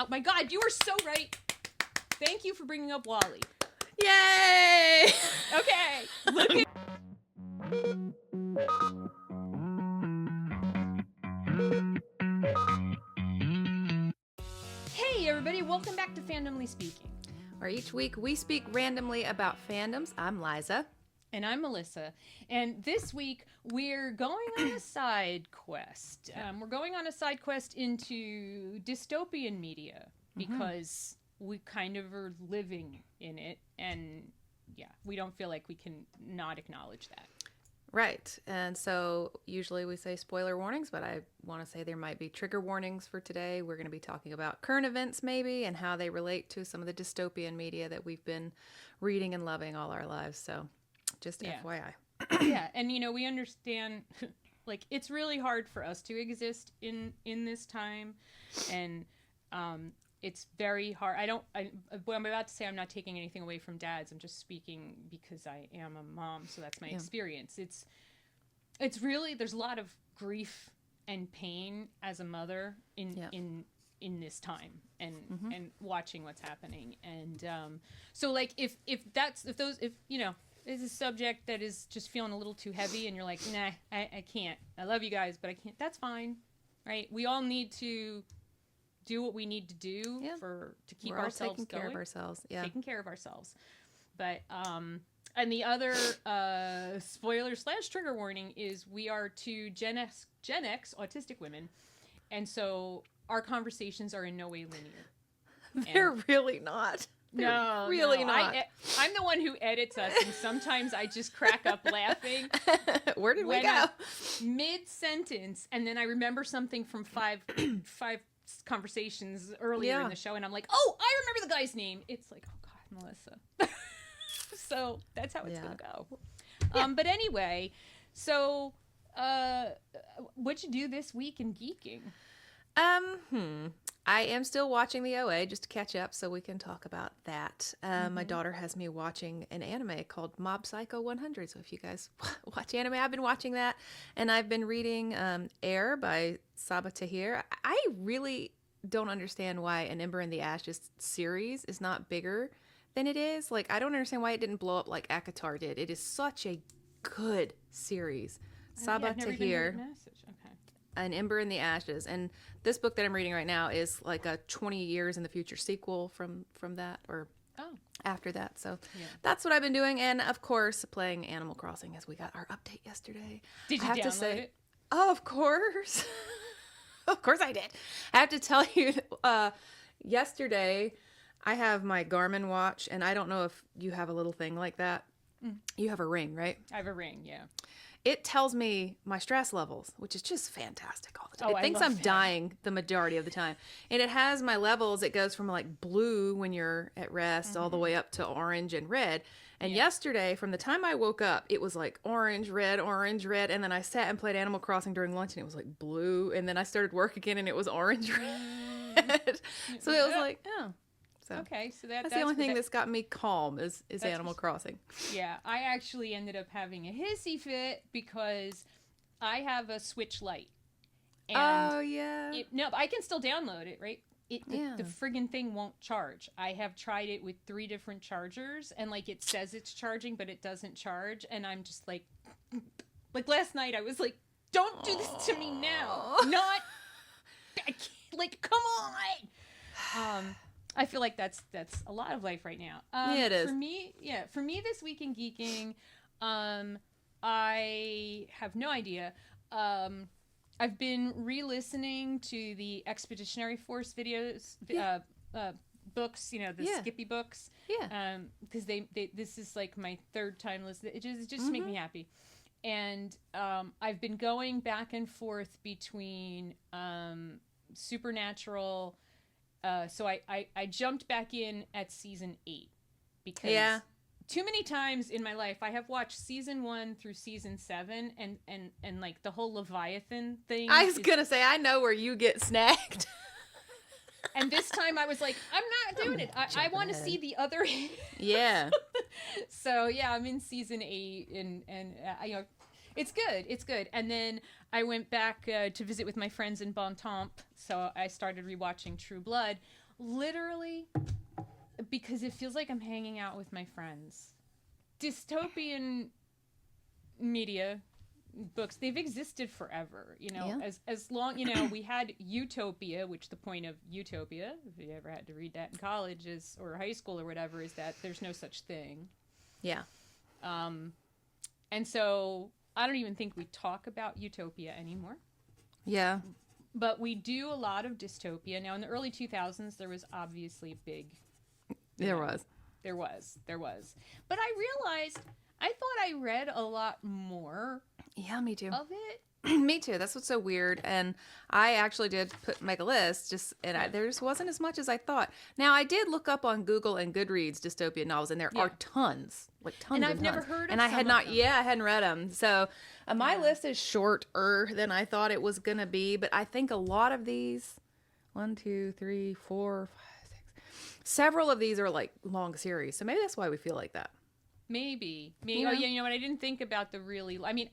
Oh my God, you are so right. Thank you for bringing up Wally. Yay! Okay. Look at... Hey everybody, welcome back to Fandomly Speaking. Where each week we speak randomly about fandoms. I'm Liza. And I'm Melissa. And this week we're going on a side quest. We're going on a side quest into dystopian media because we kind of are living in it. And yeah, we don't feel like we can not acknowledge that. Right. And so usually we say spoiler warnings, but I want to say there might be trigger warnings for today. We're going to be talking about current events maybe and how they relate to some of the dystopian media that we've been reading and loving all our lives. So just FYI. Yeah. And, you know, we understand, like, it's really hard for us to exist in this time. And it's very hard. What I'm about to say, I'm not taking anything away from dads. I'm just speaking because I am a mom. So that's my experience. It's really, there's a lot of grief and pain as a mother in this time and watching what's happening. And so like, if you know, is a subject that is just feeling a little too heavy and you're like, nah, I can't. I love you guys, but I can't. That's fine, right? We all need to do what we need to do to keep ourselves taking care of ourselves. Yeah, taking care of ourselves. But and the other spoiler/trigger warning is we are two genx autistic women, and so our conversations are in no way linear. They're really not. No, really not. I'm the one who edits us, and sometimes I just crack up laughing. Where did we go? Mid-sentence, and then I remember something from five conversations earlier in the show, and I'm like, oh, I remember the guy's name. It's like, oh God, Melissa. So that's how it's gonna go. But anyway, so what'd you do this week in geeking? I am still watching the OA just to catch up so we can talk about that. My daughter has me watching an anime called Mob Psycho 100. So if you guys watch anime, I've been watching that. And I've been reading Air by Saba Tahir. I really don't understand why An Ember in the Ashes series is not bigger than it is. Like, I don't understand why it didn't blow up like ACOTAR did. It is such a good series. Saba Tahir. An Ember in the Ashes. And this book that I'm reading right now is like a 20 years in the future sequel from that or after that. So that's what I've been doing. And of course, playing Animal Crossing as we got our update yesterday. Did you download it? Oh, of course. Of course I did. I have to tell you, yesterday I have my Garmin watch, and I don't know if you have a little thing like that. You have a ring, right? I have a ring, yeah. It tells me my stress levels, which is just fantastic all the time. It thinks I'm dying the majority of the time. And it has my levels. It goes from like blue when you're at rest all the way up to orange and red. And yesterday, from the time I woke up, it was like orange, red. And then I sat and played Animal Crossing during lunch and it was like blue. And then I started work again and it was orange, red. So it was like, oh. So okay, so that's the only thing that's got me calm is Animal Crossing. Yeah, I actually ended up having a hissy fit because I have a Switch Lite. And no, but I can still download it, right? The friggin' thing won't charge. I have tried it with 3 different chargers, and like it says it's charging, but it doesn't charge. And I'm just like last night I was like, don't do this to me now. I can't, like, come on. I feel like that's a lot of life right now. It is. For me this week in geeking, I have no idea. I've been re-listening to the Expeditionary Force videos, books, you know, the Skippy books. Yeah. Because this is like my 3rd time listening. It just make me happy. And I've been going back and forth between Supernatural. So I jumped back in at season 8 because too many times in my life I have watched season 1 through season 7 and like the whole Leviathan thing. I was gonna say, I know where you get snagged. And this time I was like, I'm not doing it. I want to see the other. Yeah. So yeah, I'm in season 8 and you know, it's good. And then I went back to visit with my friends in Bon Temps, so I started rewatching True Blood. literally, because it feels like I'm hanging out with my friends. Dystopian media books, they've existed forever, as long, we had utopia, which the point of utopia, if you ever had to read that in college or high school or whatever, is that there's no such thing. Yeah. And so I don't even think we talk about utopia anymore. Yeah. But we do a lot of dystopia. Now, in the early 2000s, there was obviously a big... There was. But I realized, I thought I read a lot more... Yeah, me too. ...of it. Me too. That's what's so weird. And I actually did make a list, there just wasn't as much as I thought. Now, I did look up on Google and Goodreads dystopian novels, and there are tons. Tons. And I've never heard of and I had not, them. I hadn't read them. So my list is shorter than I thought it was going to be. But I think a lot of these, 1, 2, 3, 4, 5, 6, several of these are like long series. So maybe that's why we feel like that. Maybe. Yeah. Oh, yeah, what I didn't think about the really... I mean,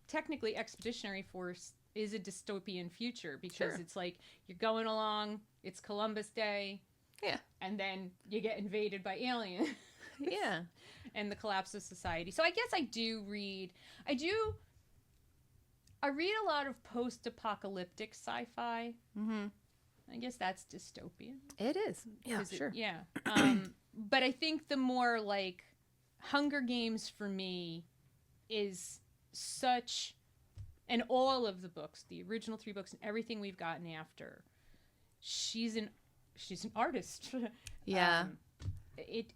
technically Expeditionary Force is a dystopian future because it's like you're going along, it's Columbus Day. Yeah. And then you get invaded by aliens. Yeah. And the collapse of society. So I guess I read a lot of post-apocalyptic sci-fi. Mm-hmm. I guess that's dystopian. It is. Yeah, sure. But I think the more like Hunger Games for me is such, and all of the books, the original 3 books and everything we've gotten after, she's an artist. Yeah. It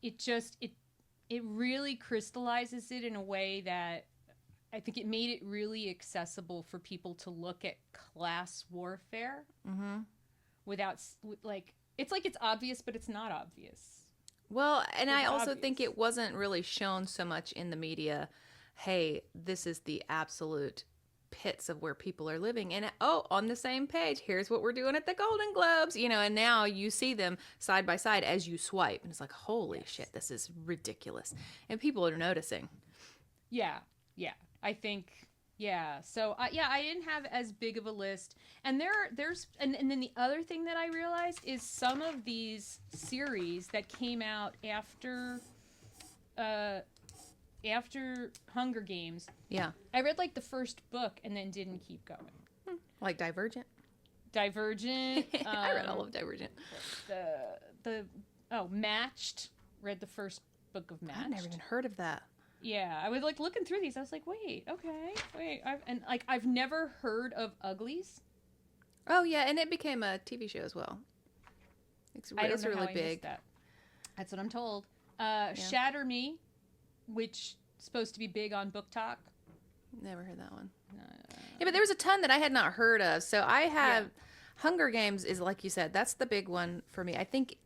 really crystallizes it in a way that I think it made it really accessible for people to look at class warfare without it's like it's obvious, but it's not obvious. Well, and I also think it wasn't really shown so much in the media, hey, this is the absolute pits of where people are living. And, on the same page, here's what we're doing at the Golden Globes, and now you see them side by side as you swipe. And it's like, holy shit, this is ridiculous. And people are noticing. Yeah. I think... Yeah, so I didn't have as big of a list, and there's then the other thing that I realized is some of these series that came out after Hunger Games. Yeah, I read like the first book and then didn't keep going. Like Divergent. I read all of Divergent. Matched. Read the first book of Matched. I've never even heard of that. Yeah, I was like looking through these. I was like, wait, I've never heard of Uglies. Oh yeah, and it became a TV show as well. It's really big. That's what I'm told. Shatter Me, which is supposed to be big on Book Talk. Never heard that one. Yeah, but there was a ton that I had not heard of. So I have Hunger Games is, like you said, that's the big one for me. I think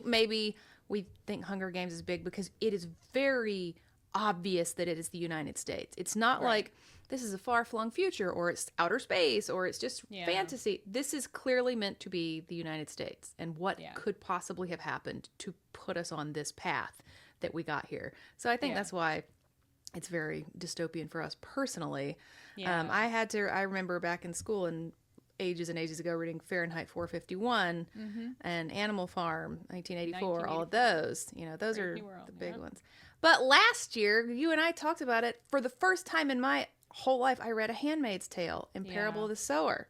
maybe we think Hunger Games is big because it is very obvious that it is the United States. It's not like this is a far-flung future or it's outer space or it's just fantasy. This is clearly meant to be the United States and what could possibly have happened to put us on this path that we got here. So I think that's why it's very dystopian for us personally. Yeah. I remember back in school and ages ago reading Fahrenheit 451 and Animal Farm 1984, all of those. Those are the big ones. But last year, you and I talked about it. For the first time in my whole life, I read A Handmaid's Tale and Parable of the Sower.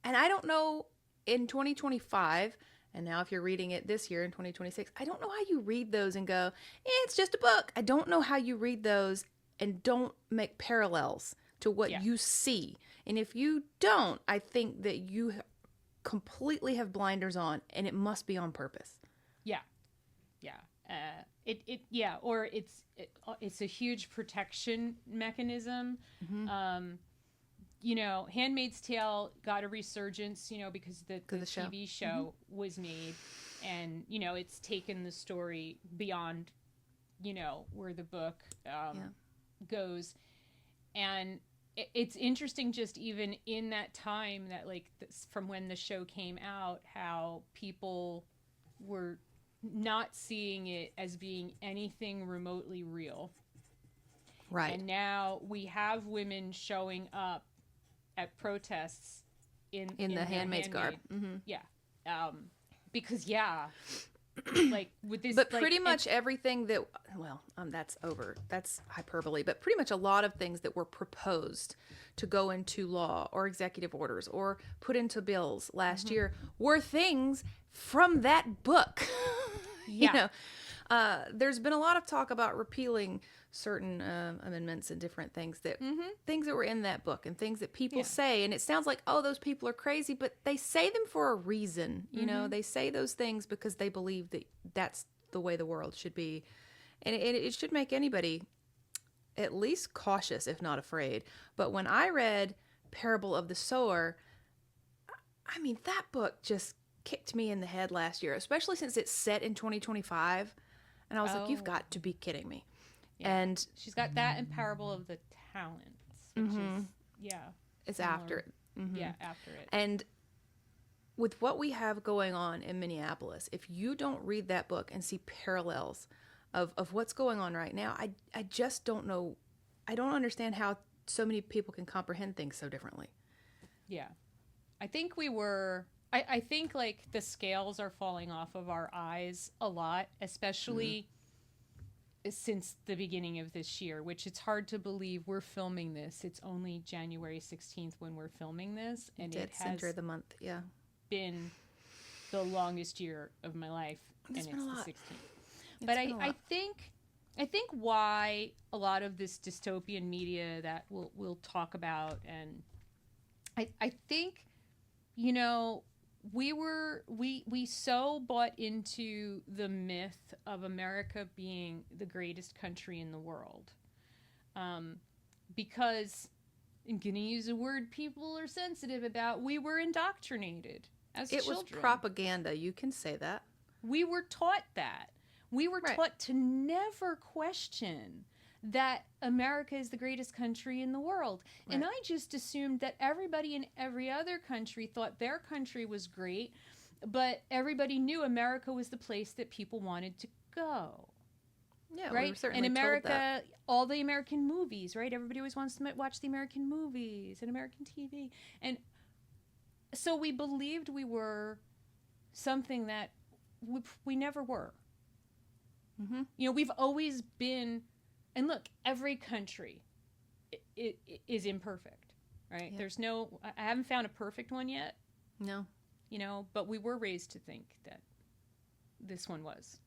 And I don't know, in 2025, and now if you're reading it this year in 2026, I don't know how you read those and go, it's just a book. I don't know how you read those and don't make parallels to what you see. And if you don't, I think that you completely have blinders on, and it must be on purpose. Yeah. Or it's a huge protection mechanism. Handmaid's Tale got a resurgence, because the TV show was made, and it's taken the story beyond, where the book goes, and it's interesting just even in that time that from when the show came out, how people were not seeing it as being anything remotely real. Right. And now we have women showing up at protests in the Handmaid's garb. Yeah. Because like with this, But like, pretty much everything that, well, that's hyperbole, but pretty much a lot of things that were proposed to go into law or executive orders or put into bills last year were things from that book. Yeah. There's been a lot of talk about repealing certain amendments and different things that were in that book and things that people say, and it sounds like, oh, those people are crazy, but they say them for a reason. You know, they say those things because they believe that that's the way the world should be, and it should make anybody at least cautious, if not afraid. But when I read Parable of the Sower, I mean, that book just kicked me in the head last year, especially since it's set in 2025. And I was like, you've got to be kidding me. Yeah. And she's got that and Parable of the Talents, which is, it's similar. after it. Yeah, after it. And with what we have going on in Minneapolis, if you don't read that book and see parallels of what's going on right now, I just don't know. I don't understand how so many people can comprehend things so differently. Yeah. I think I think like the scales are falling off of our eyes a lot, especially since the beginning of this year, which it's hard to believe we're filming this. It's only January 16th when we're filming this. And it has center of the month, been the longest year of my life. It's and been it's a lot. the 16th. But I think why a lot of this dystopian media that we'll talk about, and I think, you know, we so bought into the myth of America being the greatest country in the world, because I'm gonna use a word people are sensitive about. We were indoctrinated as children. It was propaganda. You can say that. We were taught that. We were taught to never question that America is the greatest country in the world. Right. And I just assumed that everybody in every other country thought their country was great, but everybody knew America was the place that people wanted to go. Yeah, right? We were certainly in America, told that. All the American movies, right? Everybody always wants to watch the American movies and American TV. And so we believed we were something that we never were. Mm-hmm. You know, we've always been, and look, every country it is imperfect, right? Yep. There's no, I haven't found a perfect one yet. No. You know, but we were raised to think that this one was.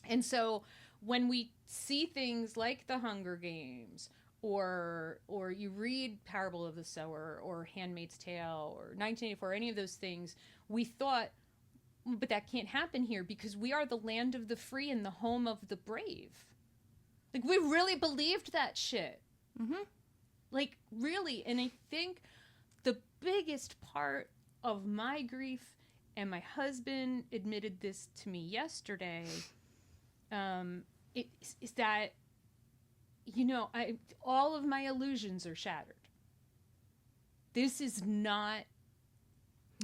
And so when we see things like the Hunger Games, or you read Parable of the Sower, or Handmaid's Tale, or 1984, any of those things, we thought, but that can't happen here because we are the land of the free and the home of the brave. Like, we really believed that shit. Mm-hmm. Like, really. And I think the biggest part of my grief, and my husband admitted this to me yesterday, is that, you know, all of my illusions are shattered. This is not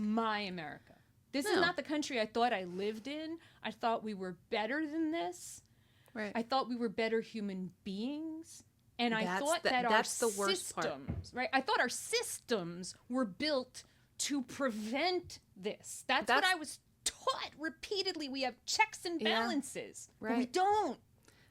my America. This is not the country I thought I lived in. I thought we were better than this. Right. I thought we were better human beings. And I thought that our systems, right? I thought our systems were built to prevent this. That's what I was taught repeatedly. We have checks and balances. Right. But we don't.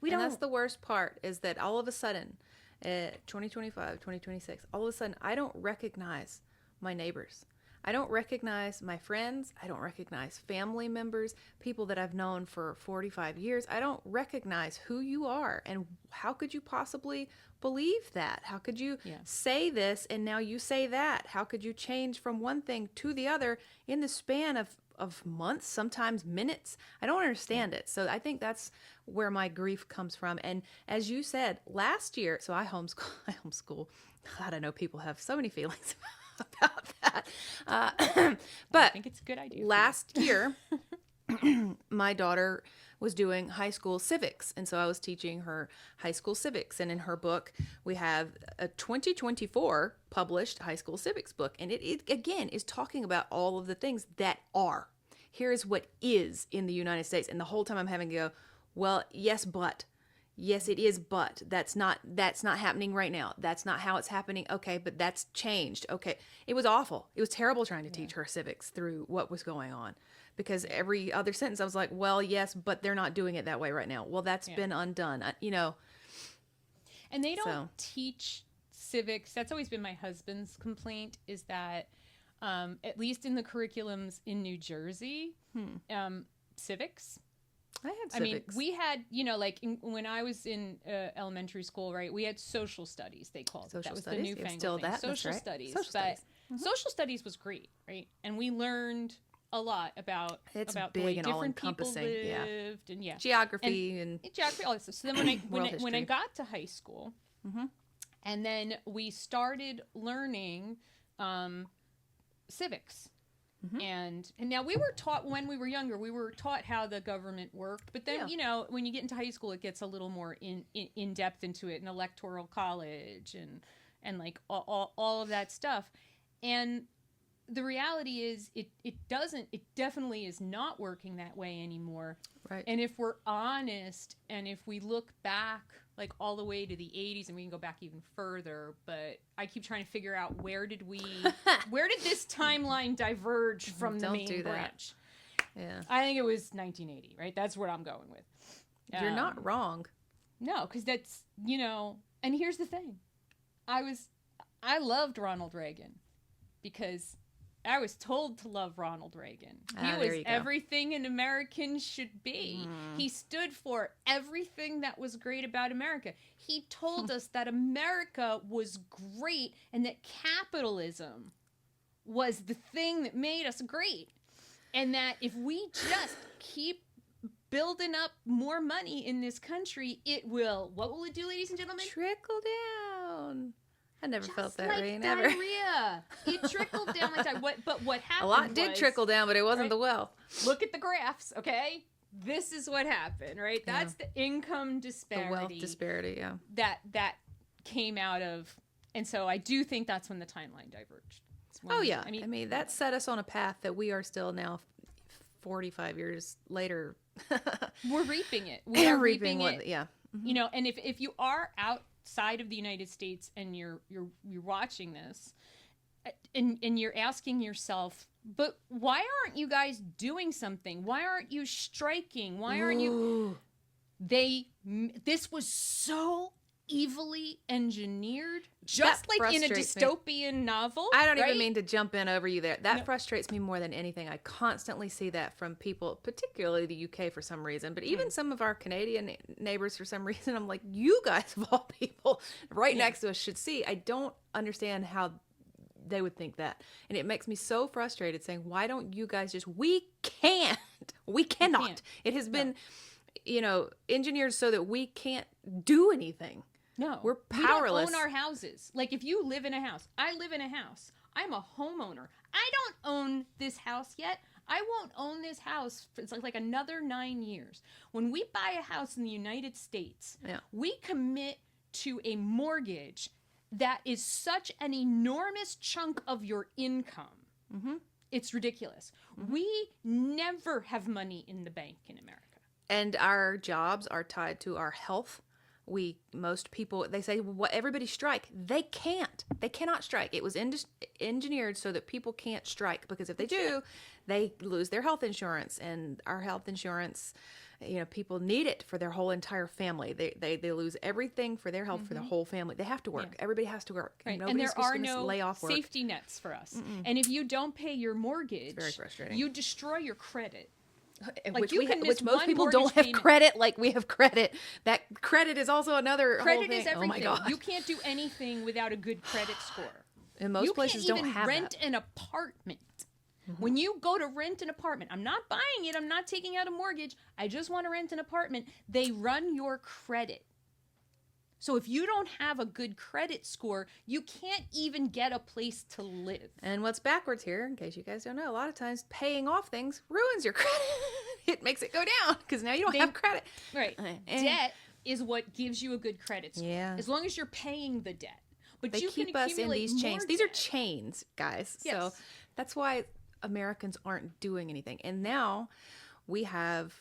And that's the worst part, is that all of a sudden, 2025, 2026, all of a sudden, I don't recognize my neighbors. I don't recognize my friends. I don't recognize family members, people that I've known for 45 years. I don't recognize who you are. And how could you possibly believe that? How could you say this and now you say that? How could you change from one thing to the other in the span of months, sometimes minutes? I don't understand it. So I think that's where my grief comes from. And as you said, last year, so I homeschool. God, I know people have so many feelings about that. But I think it's a good idea. Last year, my daughter was doing high school civics. And so I was teaching her high school civics. And in her book, we have a 2024 published high school civics book. And it again is talking about all of the things that are. Here is what is in the United States. And the whole time I'm having to go, well, yes, but. yes, it is, but that's not happening right now. That's not how it's happening. Okay, but that's changed. Okay. It was awful. It was terrible trying to teach her civics through what was going on. Because every other sentence I was like, well, yes, but they're not doing it that way right now. Well, that's been undone. And they don't teach civics. That's always been my husband's complaint, is that at least in the curriculums in New Jersey, civics. I had civics. I mean, we had, when I was in elementary school, right, we had social studies, they called it. That was the newfangled still thing. That. Social That's right. studies. Social studies. Social studies was great, right? And we learned a lot about big the way and different people all-encompassing, lived, and geography and geography, all this stuff. So then when I got to high school, and then we started learning civics. And now we were taught, when we were younger, we were taught how the government worked. But then, when you get into high school, it gets a little more in depth into it, and electoral college and like all of that stuff. And the reality is it definitely is not working that way anymore. Right. And if we're honest, and if we look back like all the way to the 80s, and we can go back even further, but I keep trying to figure out where did this timeline diverge from the main branch? Yeah. I think it was 1980, right? That's what I'm going with. You're not wrong. No, because that's, and here's the thing. I loved Ronald Reagan because I was told to love Ronald Reagan. He was everything an American should be. He stood for everything that was great about America. He told us that America was great and that capitalism was the thing that made us great. And that if we just keep building up more money in this country, what will it do, ladies and gentlemen? Trickle down. I never felt that way. Diarrhea. It trickled down like that. But what happened? A lot did trickle down, but it wasn't the wealth. Look at the graphs, okay? This is what happened, right? That's the income disparity. The wealth disparity, yeah. That came out of, and so I do think that's when the timeline diverged. I mean, that set us on a path that we are still now 45 years later. We're reaping it. We are reaping it. Yeah. And if you are outside of the United States and you're watching this and you're asking yourself, but why aren't you guys doing something? Why aren't you striking? Why aren't you? This was so evilly engineered, just like in a dystopian novel. I don't even mean to jump in over you there. That frustrates me more than anything. I constantly see that from people, particularly the UK for some reason, but even some of our Canadian neighbors for some reason. I'm like, you guys of all people right next to us should see. I don't understand how they would think that. And it makes me so frustrated saying, why don't you guys we can't. We cannot. It has been, engineered so that we can't do anything. No, we're powerless. We don't own our houses. Like if you live in a house, I live in a house. I'm a homeowner. I don't own this house yet. I won't own this house for like another 9 years. When we buy a house in the United States, we commit to a mortgage that is such an enormous chunk of your income. Mm-hmm. It's ridiculous. Mm-hmm. We never have money in the bank in America. And our jobs are tied to our health. Most people, they say, well, everybody strike. They can't. They cannot strike. It was engineered so that people can't strike, because if they do, they lose their health insurance. And our health insurance, people need it for their whole entire family. They lose everything for their health for the whole family. They have to work. Yeah. Everybody has to work. Right. And there are no safety nets for us. Mm-mm. And if you don't pay your mortgage, it's very frustrating. You destroy your credit. Like which most people don't have credit like we have credit. That credit is also another credit whole thing. Is everything. Oh my God. You can't do anything without a good credit score. And most places don't have that. You can't even rent an apartment. Mm-hmm. When you go to rent an apartment, I'm not buying it, I'm not taking out a mortgage, I just want to rent an apartment, they run your credit. So if you don't have a good credit score, you can't even get a place to live. And what's backwards here, in case you guys don't know, a lot of times paying off things ruins your credit. It makes it go down because now you don't have credit. Right. Debt is what gives you a good credit score. Yeah. As long as you're paying the debt. But they keep us in these chains. These are chains, guys. Yes. So that's why Americans aren't doing anything. And now we have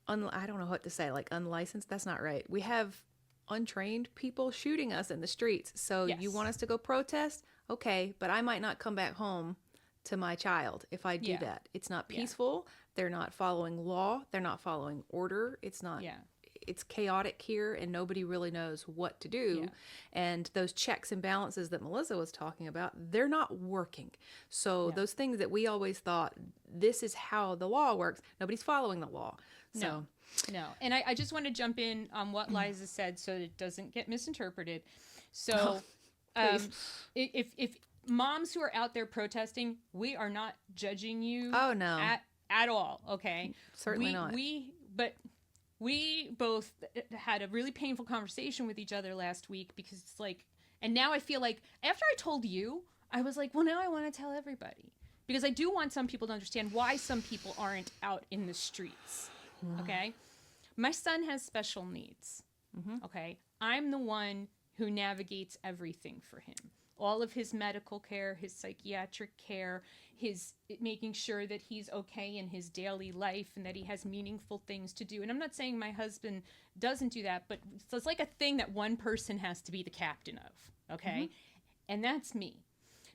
I don't know what to say, like unlicensed. That's not right. We have untrained people shooting us in the streets. So Yes. you want us to go protest? Okay, but I might not come back home to my child if I do Yeah. that. It's not peaceful. They're not following law. They're not following order. It's not. Yeah. It's chaotic here, and nobody really knows what to do. Yeah. And those checks and balances that Melissa was talking about, they're not working. So those things that we always thought, this is how the law works, nobody's following the law. So No. And I just want to jump in on what Liza said so that it doesn't get misinterpreted. So if moms who are out there protesting, we are not judging you Oh, no. at all, okay? Certainly not. We both had a really painful conversation with each other last week because it's like, and now I feel like after I told you, I was like, well, now I want to tell everybody because I do want some people to understand why some people aren't out in the streets. Okay. My son has special needs. Okay. I'm the one who navigates everything for him. All of his medical care, his psychiatric care, his making sure that he's okay in his daily life and that he has meaningful things to do. And I'm not saying my husband doesn't do that, but it's like a thing that one person has to be the captain of, okay? And that's me.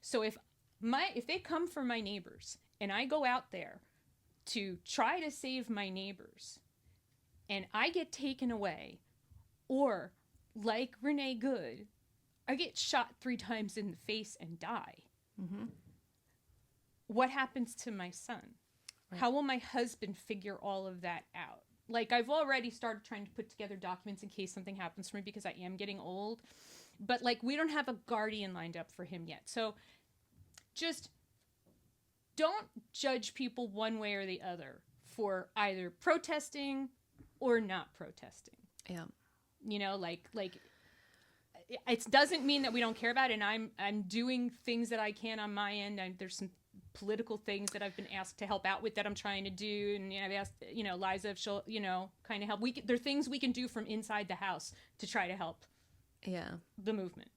So if they come for my neighbors and I go out there to try to save my neighbors and I get taken away, or like Renee Good, I get shot 3 times in the face and die. What happens to my son? Right. How will my husband figure all of that out? Like, I've already started trying to put together documents in case something happens for me because I am getting old. But, like, we don't have a guardian lined up for him yet. So just don't judge people one way or the other for either protesting or not protesting. Yeah. You know, like it doesn't mean that we don't care about it, and I'm doing things that I can on my end. There's some political things that I've been asked to help out with that I'm trying to do, and I've asked Liza if she'll kind of help. There are things we can do from inside the house to try to help the movement.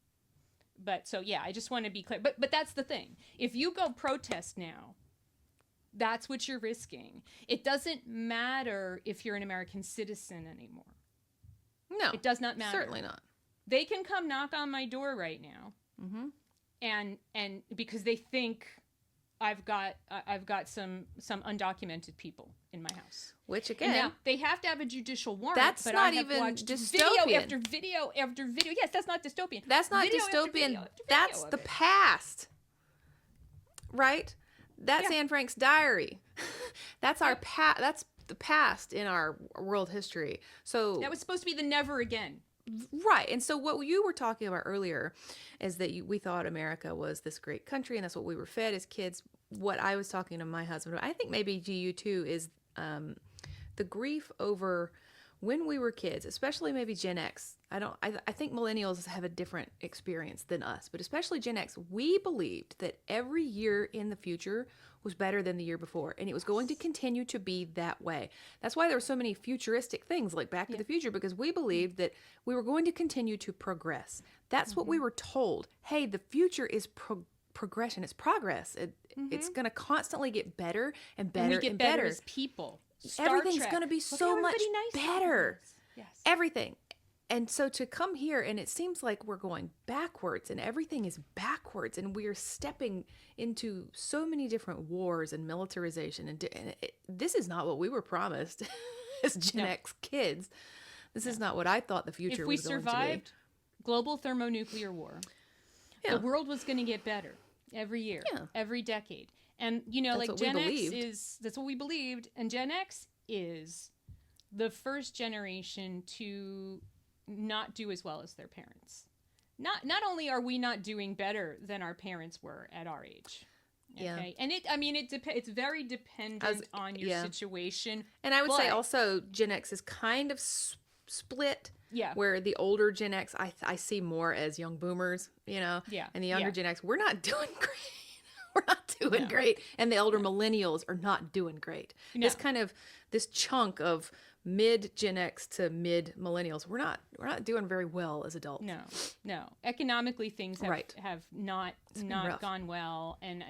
But so I just want to be clear. But that's the thing. If you go protest now, that's what you're risking. It doesn't matter if you're an American citizen anymore. No, it does not matter. Certainly not. They can come knock on my door right now, and because they think I've got some undocumented people in my house. Which again, and now they have to have a judicial warrant. That's but not I have even watched dystopian. Video after video after video. Yes, that's not dystopian. That's not video dystopian. After video after That's video the past, right? That's Yeah. Anne Frank's diary. That's our past. That's the past in our world history. So That was supposed to be the never again. right. And so what you were talking about earlier is that we thought America was this great country and that's what we were fed as kids. What I was talking to my husband, I think maybe to you too, is the grief over when we were kids, especially maybe Gen X. I think millennials have a different experience than us, but especially Gen X, we believed that every year in the future was better than the year before, and it was going to continue to be that way. That's why there were so many futuristic things like Back to the Future, because we believed that we were going to continue to progress. That's what we were told. Hey, the future is progression. It's progress. It's going to constantly get better and better and we get better as people. Everything's going to be so much better. Yes. Everything. And so to come here, and it seems like we're going backwards, and everything is backwards, and we are stepping into so many different wars and militarization. And this is not what we were promised as Gen X kids. This is not what I thought the future was going to be. If we survived global thermonuclear war, the world was going to get better every year, every decade. And, like Gen X that's what we believed. And Gen X is the first generation to not do as well as their parents. Not only are we not doing better than our parents were at our age. Okay. And it's very dependent on your situation. And I would say also Gen X is kind of split. Yeah. Where the older Gen X, I see more as young boomers, and the younger Gen X, we're not doing great. We're not doing great. And the older millennials are not doing great. No. This chunk of mid Gen X to mid millennials, we're not doing very well as adults. No. Economically, things have not gone well. And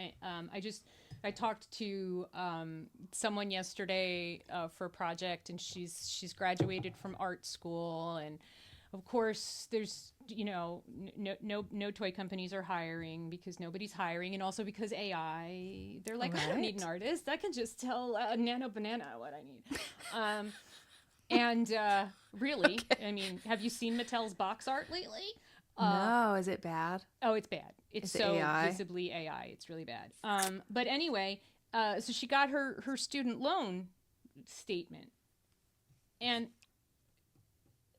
I talked to someone yesterday for a project, and she's graduated from art school, and of course there's no toy companies are hiring because nobody's hiring, and also because AI, they're like, I don't need an artist, I can just tell Nano Banana what I need. And really, I mean, have you seen Mattel's box art lately? No, is it bad? Oh, it's bad. It's so AI? visibly AI. It's really bad. But anyway, so she got her student loan statement, and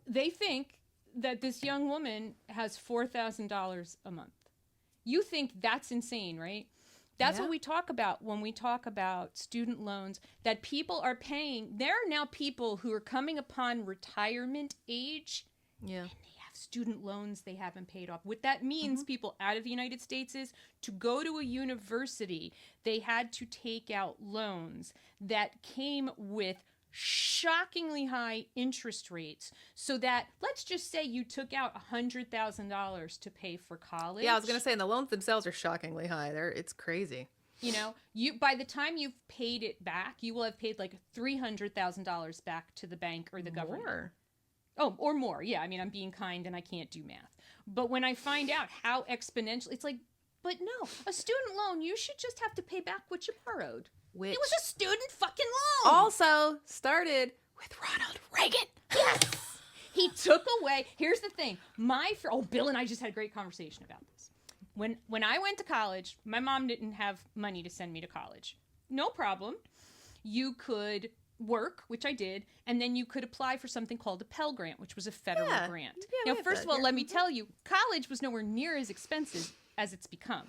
they think that this young woman has $4,000 a month. You think that's insane, right? That's what we talk about when we talk about student loans, that people are paying. There are now people who are coming upon retirement age. Yeah. And they have student loans they haven't paid off. What that means, people out of the United States, is to go to a university, they had to take out loans that came with shockingly high interest rates, so that, let's just say you took out $100,000 to pay for college. Yeah, I was going to say, and the loans themselves are shockingly high. It's crazy. You know, by the time you've paid it back, you will have paid like $300,000 back to the bank or the government. More. Oh, or more. Yeah, I mean, I'm being kind and I can't do math. But when I find out how exponential, it's like, but no, a student loan, you should just have to pay back what you borrowed. Which it was a student fucking loan. Also started with Ronald Reagan. Yes. He took away. Here's the thing. Bill and I just had a great conversation about this. When I went to college, my mom didn't have money to send me to college. No problem. You could work, which I did, and then you could apply for something called a Pell Grant, which was a federal grant. Yeah, now, first of all, let me tell you, college was nowhere near as expensive as it's become.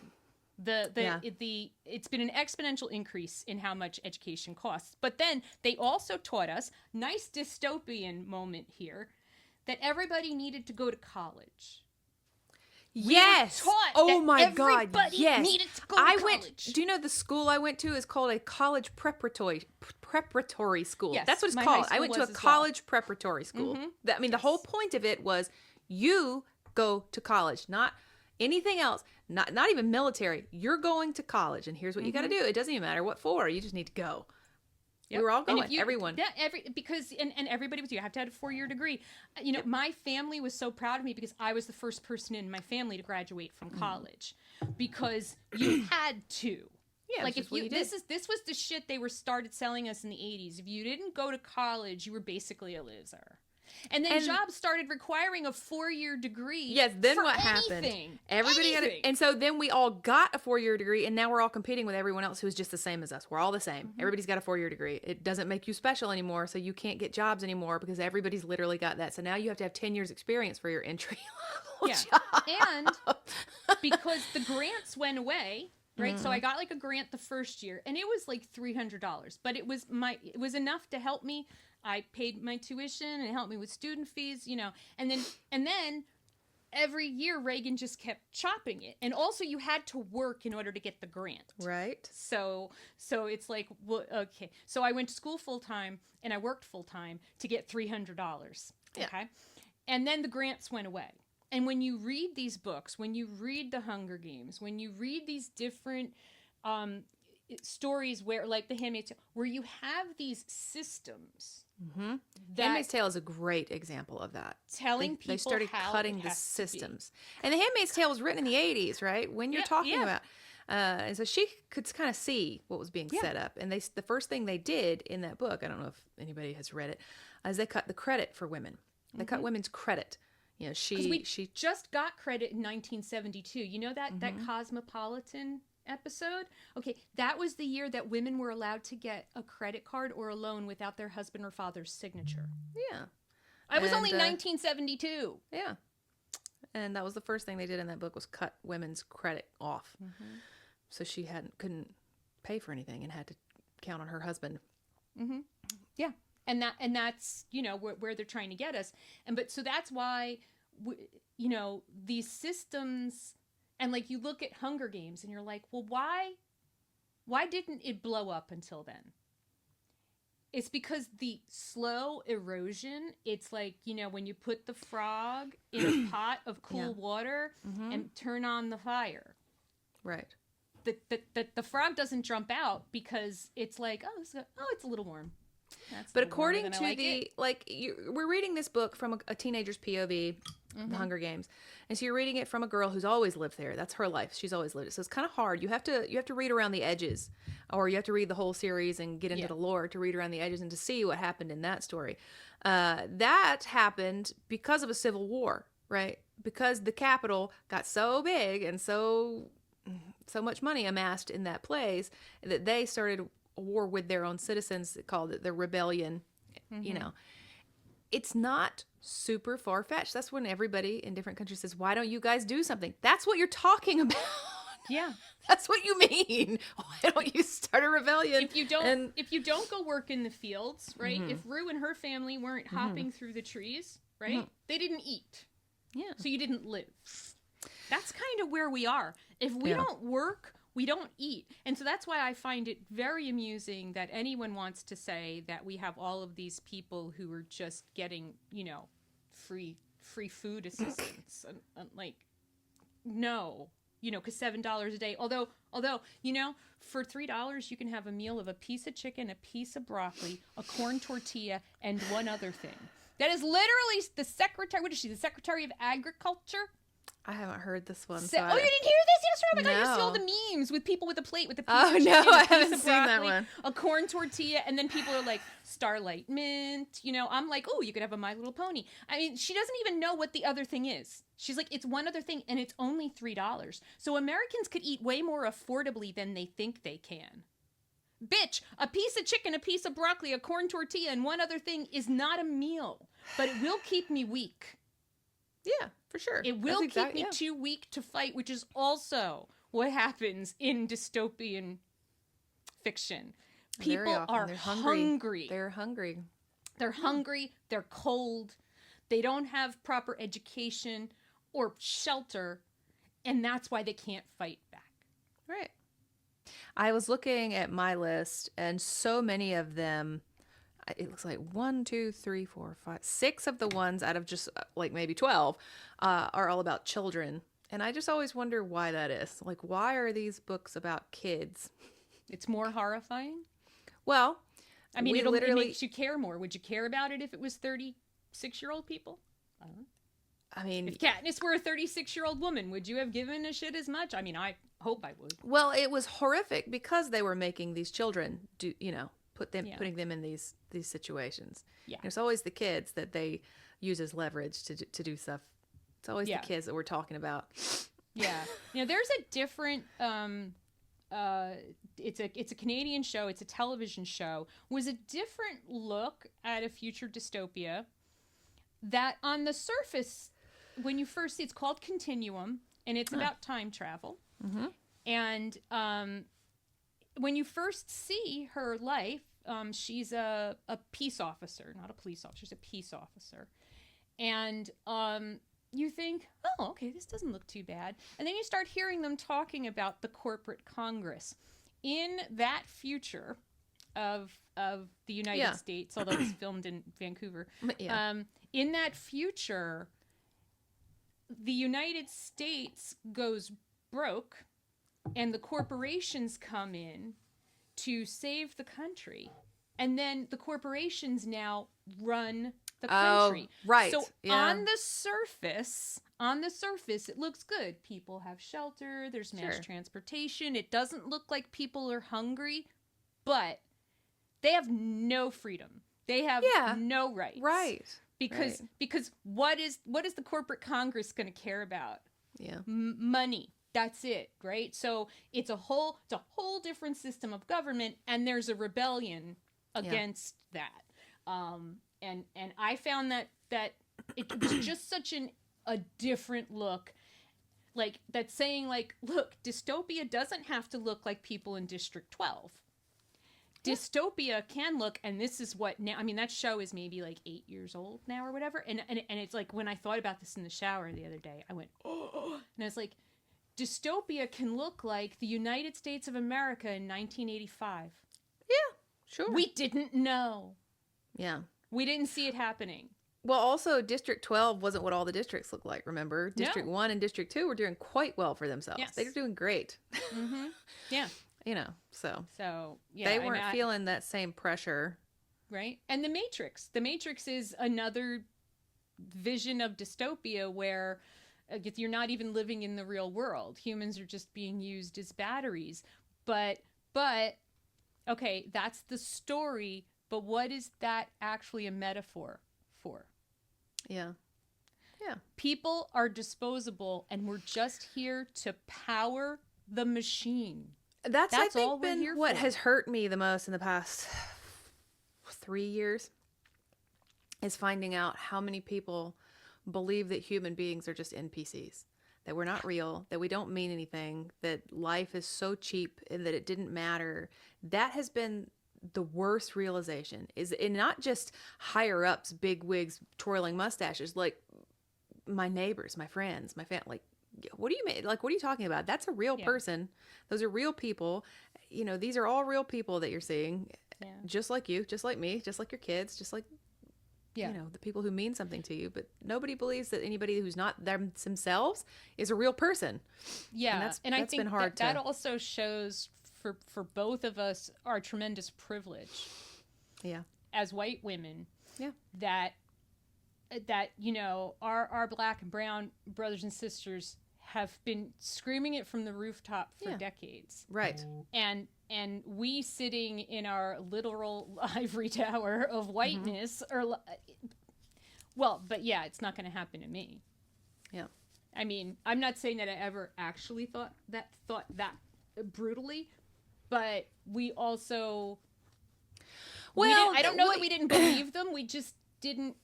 It's been an exponential increase in how much education costs. But then they also taught us, nice dystopian moment here, that everybody needed to go to college. Yes. Oh my God. Yes. Needed to go to college. Do you know the school I went to is called a college preparatory school? Yes, that's what it's called. I went to a college preparatory school. Mm-hmm. The whole point of it was you go to college, not anything else, not even military. You're going to college, and here's what you got to do. It doesn't even matter what for. You just need to go. Yep. We were all going, everyone. Yeah, because everybody was, you have to have a 4-year degree. You know, my family was so proud of me because I was the first person in my family to graduate from college, because you had to. Yeah, like if you this was the shit they were started selling us in the 80s. If you didn't go to college, you were basically a loser. And then jobs started requiring a 4-year degree. Yes, then what happened? Everybody got it. And so then we all got a 4-year degree, and now we're all competing with everyone else who's just the same as us. We're all the same. Everybody's got a 4-year degree. It doesn't make you special anymore, so you can't get jobs anymore because everybody's literally got that. So now you have to have 10 years experience for your entry level job. And because the grants went away, right? So I got like a grant the first year, and it was like $300, but it was enough to help me. I paid my tuition and it helped me with student fees, you know, and then every year Reagan just kept chopping it. And also you had to work in order to get the grant. Right. So it's like, well, okay. So I went to school full time and I worked full time to get $300. Okay. Yeah. And then the grants went away. And when you read these books, when you read The Hunger Games, when you read these different stories where, like The Handmaid's Tale, where you have these systems. Handmaid's Tale is a great example of that. Telling people they started how cutting the systems. And The Handmaid's Tale was written in the 80s, right? When you're talking about. And so she could kind of see what was being set up. And the first thing they did in that book, I don't know if anybody has read it, is they cut the credit for women. They cut women's credit. You know, she just got credit in 1972. You know that Cosmopolitan episode? Okay, that was the year that women were allowed to get a credit card or a loan without their husband or father's signature. Yeah. I was only 1972. Yeah. And that was the first thing they did in that book, was cut women's credit off. So she couldn't pay for anything and had to count on her husband. Yeah. And that's, you know, where they're trying to get us. So that's why, you know, these systems. And like you look at Hunger Games and you're like, well, why didn't it blow up until then? It's because the slow erosion, it's like, you know, when you put the frog in a pot of cool water and turn on the fire. Right. the frog doesn't jump out because it's like, it's a little warm. But according to we're reading this book from a teenager's POV, The Hunger Games, and so you're reading it from a girl who's always lived there. That's her life. She's always lived it. So it's kind of hard. You have to read around the edges, or you have to read the whole series and get into the lore to read around the edges and to see what happened in that story. That happened because of a civil war, right? Because the capital got so big and so much money amassed in that place that they started a war with their own citizens. They called it the rebellion. You know, it's not super far-fetched. That's when everybody in different countries says, why don't you guys do something? That's what you're talking about. Yeah. That's what you mean. Why don't you start a rebellion? If you don't go work in the fields, right? If Rue and her family weren't hopping through the trees, right? They didn't eat. Yeah. So you didn't live. That's kind of where we are. If we don't work, we don't eat. And so that's why I find it very amusing that anyone wants to say that we have all of these people who are just getting, free food assistance. and like, no, because $7 a day. Although, for $3 you can have a meal of a piece of chicken, a piece of broccoli, a corn tortilla, and one other thing. That is literally the secretary. What is she? The Secretary of Agriculture? I haven't heard this one. You didn't hear this yesterday? Oh my God, you see all the memes with people with a plate with a piece of chicken, I a piece haven't of seen that one. A corn tortilla, and then people are like, Starlight Mint. I'm like, oh, you could have a My Little Pony. I mean, she doesn't even know what the other thing is. She's like, it's one other thing, and it's only $3. So Americans could eat way more affordably than they think they can. Bitch, a piece of chicken, a piece of broccoli, a corn tortilla, and one other thing is not a meal, but it will keep me weak. Yeah, for sure. It will keep me too weak to fight, which is also what happens in dystopian fiction. People are hungry. They're hungry. They're hungry. They're cold. They don't have proper education or shelter, and that's why they can't fight back. Right. I was looking at my list, and so many of them, it looks like 1, 2, 3, 4, 5, 6 of the ones out of just like maybe 12 are all about children. And I just always wonder why that is. Like, why are these books about kids? It's more horrifying. Well, I mean, it makes you care more. Would you care about it if it was 36-year-old people? I don't know. I mean, if Katniss were a 36-year-old woman, would you have given a shit as much? I mean, I hope I would. Well, it was horrific because they were making these children do, putting them in these situations. Yeah. There's always the kids that they use as leverage to do stuff. It's always the kids that we're talking about. Yeah. There's a different it's a Canadian show, it's a television show, was a different look at a future dystopia that on the surface, when you first see, it's called Continuum, and it's about time travel. Mm-hmm. And when you first see her life, she's a peace officer, not a police officer, she's a peace officer. And you think, oh, okay, this doesn't look too bad. And then you start hearing them talking about the corporate Congress. In that future of the United States, although it's filmed in Vancouver, in that future, the United States goes broke and the corporations come in to save the country. And then the corporations now run the country. Right. So on the surface, it looks good. People have shelter. There's mass transportation. It doesn't look like people are hungry, but they have no freedom. They have no rights. Right. Because what is the corporate Congress going to care about? Yeah. Money. That's it, right? So it's a whole different system of government, and there's a rebellion against that. And I found that it was just such a different look, like that saying like, look, dystopia doesn't have to look like people in District 12. Dystopia can look, and this is what now, I mean, that show is maybe like 8 years old now or whatever. And it's like, when I thought about this in the shower the other day, I went, oh, and I was like, dystopia can look like the United States of America in 1985. Yeah, sure. We didn't know. Yeah. We didn't see it happening. Well, also District 12 wasn't what all the districts look like, remember? No. District 1 and District 2 were doing quite well for themselves. Yes. They were doing great. Mm-hmm. Yeah. You know, so yeah, they weren't feeling that same pressure. Right. And The Matrix. The Matrix is another vision of dystopia where you're not even living in the real world. Humans are just being used as batteries. But okay, that's the story, but what is that actually a metaphor for? Yeah. Yeah. People are disposable and we're just here to power the machine. That's I think all been what has hurt me the most in the past 3 years is finding out how many people believe that human beings are just NPCs, that we're not real, that we don't mean anything, that life is so cheap and that it didn't matter. That has been the worst realization, is in not just higher ups, big wigs, twirling mustaches, like my neighbors, my friends, my family. Like, what do you mean? Like, what are you talking about? That's a real person. Those are real people. You know, these are all real people that you're seeing, just like you, just like me, just like your kids, just like, you know, the people who mean something to you. But nobody believes that anybody who's not themselves is a real person. Yeah. And I think been hard that also shows for both of us our tremendous privilege. Yeah. As white women. Yeah. That, you know, our black and brown brothers and sisters have been screaming it from the rooftop for decades. Right. And we sitting in our literal ivory tower of whiteness but yeah, it's not going to happen to me. Yeah. I mean, I'm not saying that I ever actually thought that brutally, but we also I don't know that we didn't believe them, we just didn't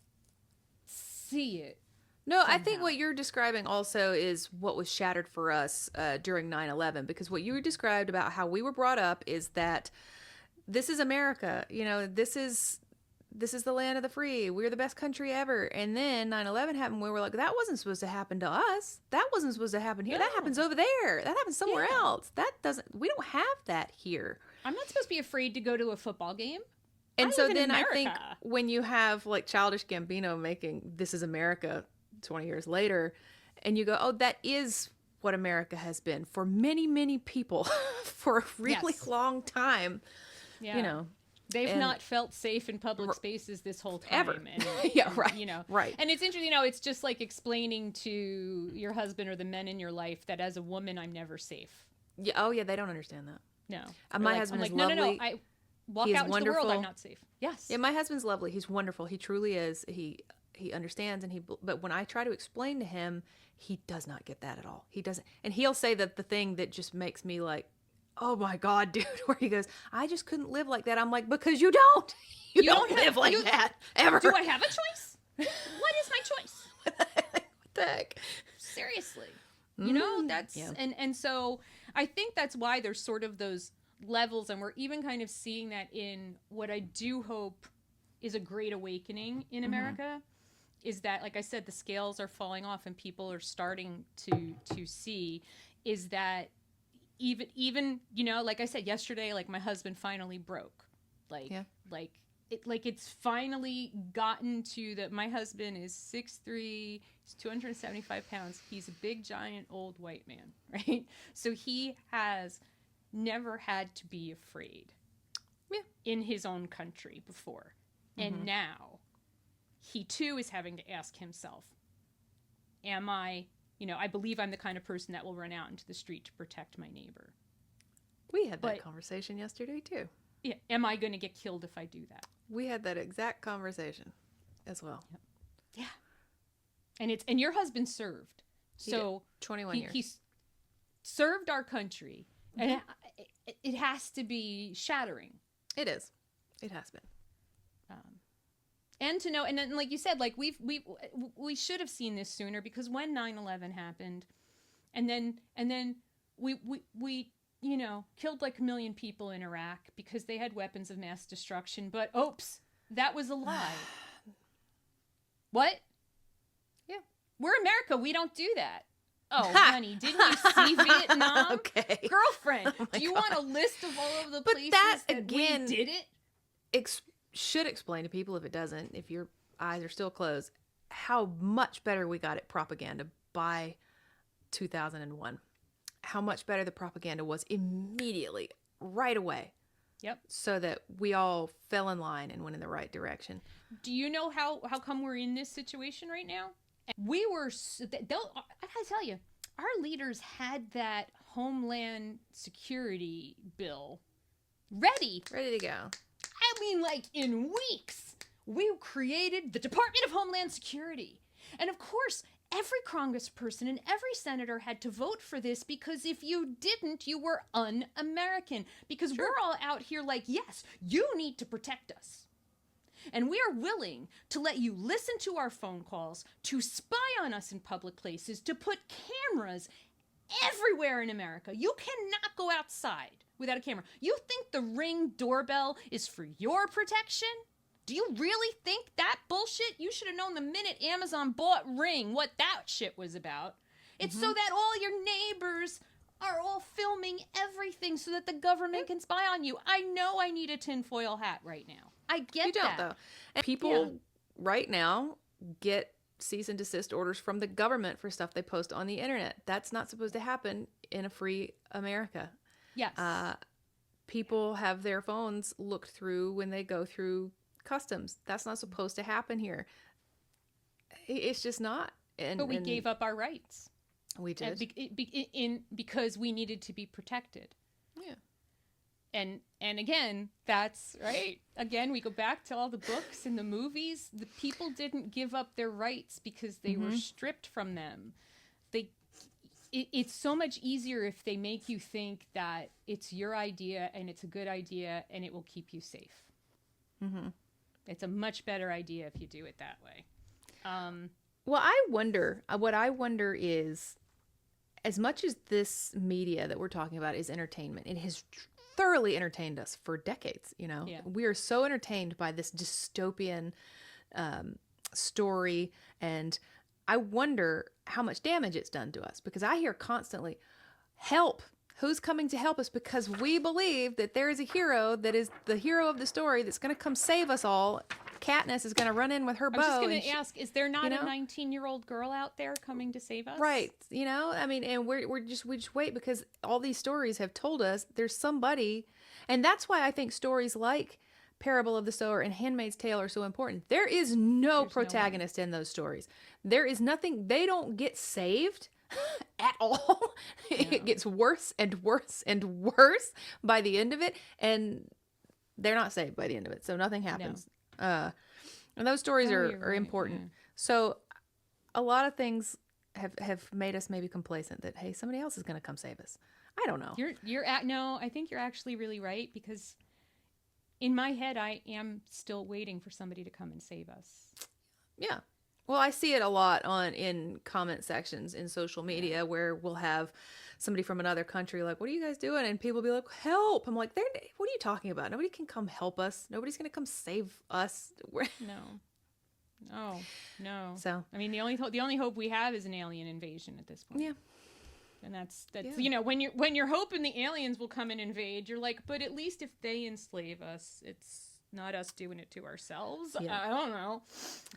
see it. No, somehow. I think what you're describing also is what was shattered for us during 9/11, because what you described about how we were brought up is that this is America, you know, this is the land of the free. We're the best country ever. And then 9/11 happened where we're like, that wasn't supposed to happen to us. That wasn't supposed to happen here. No. That happens over there. That happens somewhere else. We don't have that here. I'm not supposed to be afraid to go to a football game. And so then I think when you have like Childish Gambino making This Is America 20 years later, and you go, oh, that is what America has been for many, many people for a really long time. Yeah. You know, they've not felt safe in public spaces this whole time. Ever. And, right. You know, right. And it's interesting, you know, it's just like explaining to your husband or the men in your life that as a woman, I'm never safe. Yeah. Oh, yeah. They don't understand that. No. My husband is lovely. No. I walk out into the world, I'm not safe. Yes. Yeah, my husband's lovely. He's wonderful. He truly is. He understands, but when I try to explain to him, he does not get that at all. He doesn't. And he'll say that the thing that just makes me like, oh my God, dude, where he goes, I just couldn't live like that. I'm like, because you don't. You don't live like that ever. Do I have a choice? What is my choice? What the heck? Seriously. You know, that's, and so I think that's why there's sort of those levels, and we're even kind of seeing that in what I do hope is a great awakening in America, is that, like I said, the scales are falling off and people are starting to see, is that even you know, like I said yesterday, like my husband finally broke, it's finally gotten to that. My husband is 6'3", he's 275 pounds. He's a big, giant, old white man, right? So he has never had to be afraid in his own country before. And now he too is having to ask himself, am I, you know, I believe I'm the kind of person that will run out into the street to protect my neighbor. We had that conversation yesterday too. Yeah. Am I going to get killed if I do that? We had that exact conversation as well. Yep. Yeah. And your husband served. So 21 years. He's served our country. And it has to be shattering. It is. It has been. And to know, and then, like you said, like we should have seen this sooner, because when 9/11 happened, and then we you know, killed like 1 million people in Iraq because they had weapons of mass destruction. But oops, that was a lie. What? Yeah, we're America. We don't do that. Oh, honey, didn't you see Vietnam? Okay. Girlfriend, do you want a list of all of the places that again, we did it? Should explain to people if it doesn't. If you're eyes are still closed, how much better we got at propaganda by 2001. How much better the propaganda was immediately, right away. Yep. So that we all fell in line and went in the right direction. Do you know how come we're in this situation right now? We were, I gotta tell you, our leaders had that Homeland Security bill ready to go. I mean, like, in weeks, we created the Department of Homeland Security. And of course, every congressperson and every senator had to vote for this, because if you didn't, you were un-American. Because we're all out here like, yes, you need to protect us. And we are willing to let you listen to our phone calls, to spy on us in public places, to put cameras everywhere in America. You cannot go outside without a camera. You think the Ring doorbell is for your protection? Do you really think that bullshit? You should have known the minute Amazon bought Ring what that shit was about. It's so that all your neighbors are all filming everything so that the government can spy on you. I know I need a tinfoil hat right now. I get you don't, that. though. And people right now get cease and desist orders from the government for stuff they post on the internet. That's not supposed to happen in a free America. Yes. People have their phones looked through when they go through customs. That's not supposed to happen here. It's just not. But we gave up our rights. We did. Because we needed to be protected. Yeah. And again, that's right. Again, we go back to all the books and the movies. The people didn't give up their rights because they were stripped from them. It's so much easier if they make you think that it's your idea and it's a good idea and it will keep you safe. Mm-hmm. It's a much better idea if you do it that way. Well, what I wonder is, as much as this media that we're talking about is entertainment, it has thoroughly entertained us for decades. Yeah. We are so entertained by this dystopian story, and I wonder how much damage it's done to us, because I hear constantly, help, who's coming to help us, because we believe that there is a hero that is the hero of the story that's going to come save us all. Katniss is going to run in with her bow. I was just going to ask, is there not a 19-year-old girl out there coming to save us? Right. I mean, and we just wait, because all these stories have told us there's somebody, and that's why I think stories like Parable of the Sower and Handmaid's Tale are so important. There is no protagonist in those stories. There is nothing. They don't get saved at all. It gets worse and worse and worse by the end of it, and they're not saved by the end of it, so nothing happens. And those stories are important. Yeah. So a lot of things have made us maybe complacent that, hey, somebody else is going to come save us. I don't know. No, I think you're actually really right, because in my head, I am still waiting for somebody to come and save us. Yeah. Well, I see it a lot in comment sections in social media where we'll have somebody from another country like, what are you guys doing? And people be like, help. I'm like, what are you talking about? Nobody can come help us. Nobody's going to come save us. No. So, I mean, the only hope we have is an alien invasion at this point. Yeah. And that's when you're hoping the aliens will come and invade, you're like, but at least if they enslave us, it's not us doing it to ourselves. Yeah. I don't know.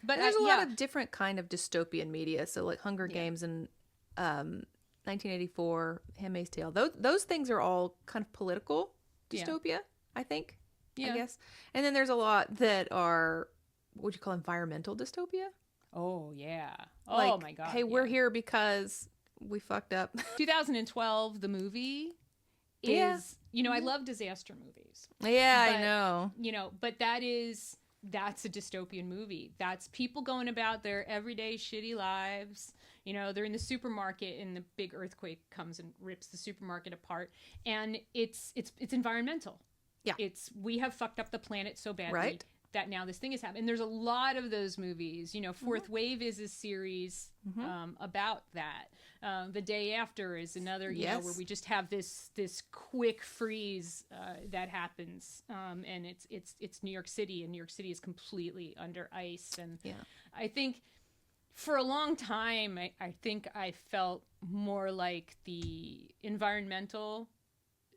But there's a lot of different kind of dystopian media. So like Hunger Games and 1984, Handmaid's Tale. Those things are all kind of political dystopia, I think. I guess. And then there's a lot that are, what would you call, environmental dystopia? Oh, yeah. Like, oh, my God. Hey, we're here because we fucked up. 2012, the movie is, I love disaster movies. Yeah, I know. But that's a dystopian movie. That's people going about their everyday shitty lives. They're in the supermarket and the big earthquake comes and rips the supermarket apart. And it's environmental. Yeah. We have fucked up the planet so badly that now this thing is happening. And there's a lot of those movies. Fourth Wave is a series about that. The Day After is another, where we just have this quick freeze that happens, and it's New York City, and New York City is completely under ice. And I think for a long time, I think I felt more like the environmental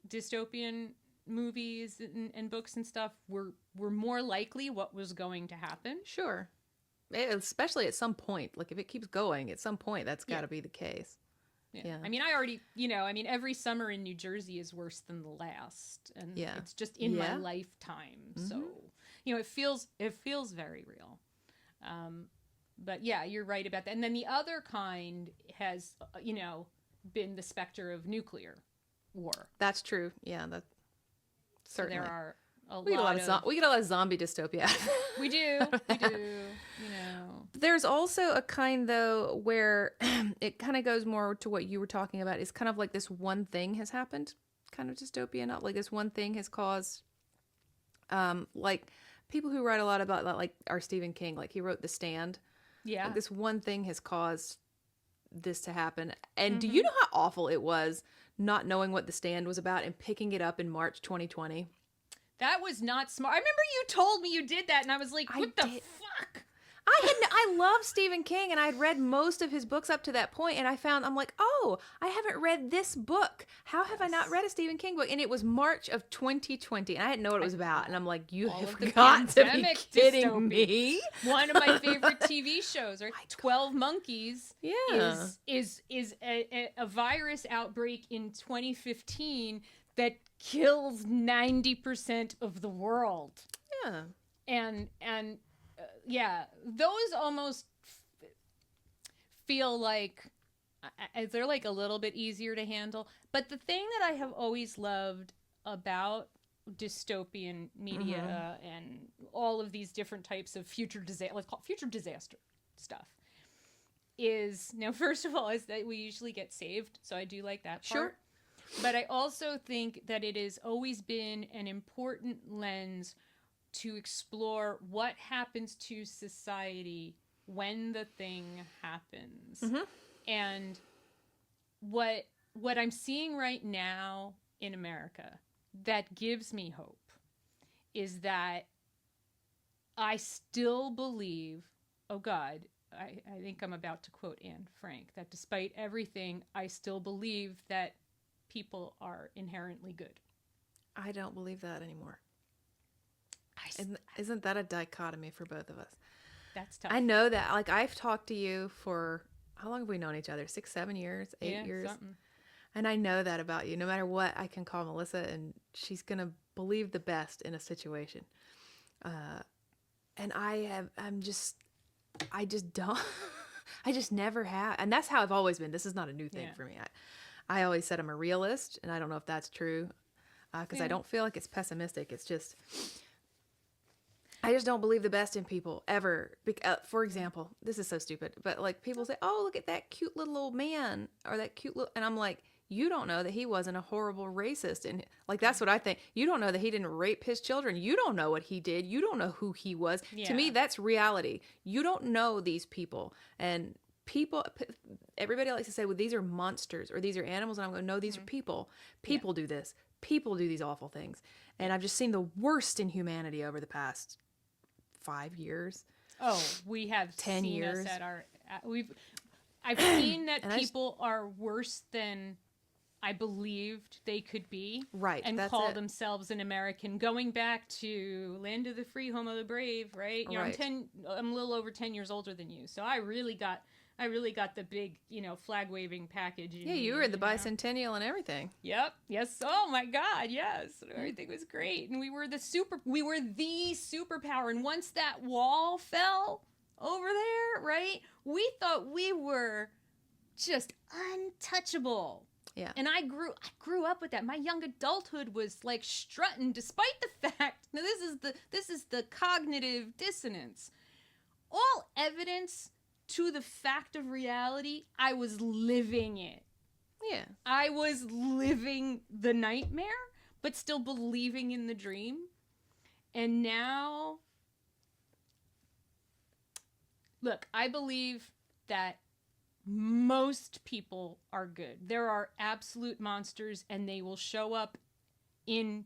dystopian movies and books and stuff were more likely what was going to happen. Sure. especially at some point. Like if it keeps going, at some point, that's got to be the case. Yeah. I mean, I already, every summer in New Jersey is worse than the last, and it's just in my lifetime. So, it feels very real. But yeah, you're right about that. And then the other kind has, been the specter of nuclear war. That's true. Yeah, that certainly. So there are we get a lot of zombie dystopia. We do. There's also a kind, though, where it kind of goes more to what you were talking about. It's kind of like this one thing has happened, kind of dystopia. Not like this one thing has caused, like people who write a lot about that, like our Stephen King, like he wrote The Stand. Yeah. Like this one thing has caused this to happen. And do you know how awful it was not knowing what The Stand was about and picking it up in March 2020? That was not smart. I remember you told me you did that, and I was like, what the fuck? I love Stephen King, and I had read most of his books up to that point, and I'm like, oh, I haven't read this book. How have I not read a Stephen King book? And it was March of 2020, and I didn't know what it was about. And I'm like, you have got to be kidding me. One of my favorite TV shows, right? 12 Monkeys is a virus outbreak in 2015 that kills 90% of the world. Yeah. And those almost feel like they're like a little bit easier to handle. But the thing that I have always loved about dystopian media and all of these different types of future disaster stuff is, now, first of all, is that we usually get saved. So I do like that part. Sure. But I also think that it has always been an important lens to explore what happens to society when the thing happens. And what I'm seeing right now in America that gives me hope is that I still believe, oh God, I think I'm about to quote Anne Frank, that despite everything, I still believe that people are inherently good. I don't believe that anymore. Isn't that a dichotomy for both of us? That's tough. I know that. Like, I've talked to you for, how long have we known each other? 6, 7 years, 8 years? Something. And I know that about you. No matter what, I can call Melissa and she's going to believe the best in a situation. And I just don't, I just never have. And that's how I've always been. This is not a new thing for me. I always said I'm a realist, and I don't know if that's true because I don't feel like it's pessimistic. It's just, I just don't believe the best in people ever. For example, this is so stupid, but like people say, oh, look at that cute little old man or that cute little, and I'm like, you don't know that he wasn't a horrible racist. And like, that's what I think. You don't know that he didn't rape his children. You don't know what he did. You don't know who he was. Yeah. To me, that's reality. You don't know these people. And people, everybody likes to say, well, these are monsters or these are animals. And I'm going, no, these are people. People do this. People do these awful things. And I've just seen the worst in humanity over the past 5 years. Oh, we have 10 seen years. Us at our, I've seen that people are worse than I believed they could be. Right. And call themselves an American. Going back to land of the free, home of the brave, right? You know, I'm a little over 10 years older than you. So I really got the big, flag waving package. Yeah, you were at the bicentennial and everything. Yep. Yes. Oh my God. Yes. Everything was great. And we were the superpower. And once that wall fell over there, right? We thought we were just untouchable. Yeah. And I grew up with that. My young adulthood was like strutting, despite the fact, now this is the cognitive dissonance. All evidence to the fact of reality, I was living it. Yeah. I was living the nightmare, but still believing in the dream. And now, look, I believe that most people are good. There are absolute monsters, and they will show up in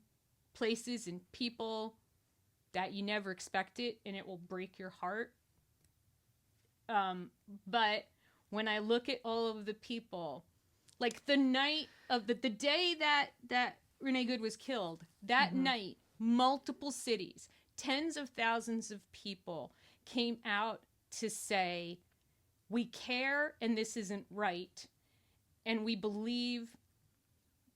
places and people that you never expected, and it will break your heart. But when I look at all of the people, like the night of the day that Renee Good was killed, that night, multiple cities, tens of thousands of people came out to say, we care and this isn't right. And we believe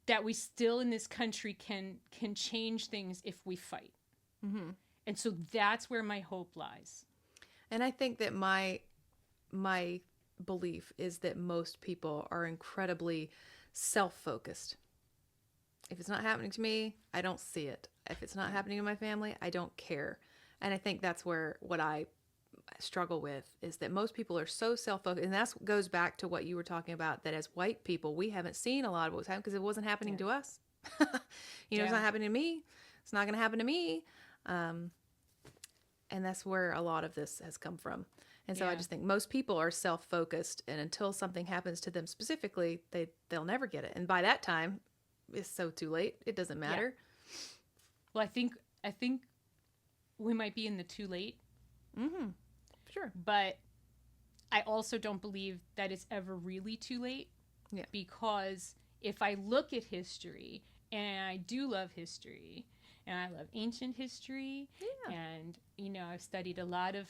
that we still in this country can change things if we fight. Mm-hmm. And so that's where my hope lies. And I think that my belief is that most people are incredibly self-focused. If it's not happening to me, I don't see it. If it's not happening to my family, I don't care. And I think that's where what I struggle with is that most people are so self-focused. And that goes back to what you were talking about, that as white people, we haven't seen a lot of what's happening because it wasn't happening to us. It's not happening to me. It's not going to happen to me. And that's where a lot of this has come from. And so I just think most people are self-focused, and until something happens to them specifically, they'll never get it. And by that time, it's so too late. It doesn't matter. Yeah. Well, I think we might be in the too late. Mm-hmm. Sure. But I also don't believe that it's ever really too late. Yeah. Because if I look at history, and I do love history, and I love ancient history, and, I've studied a lot of,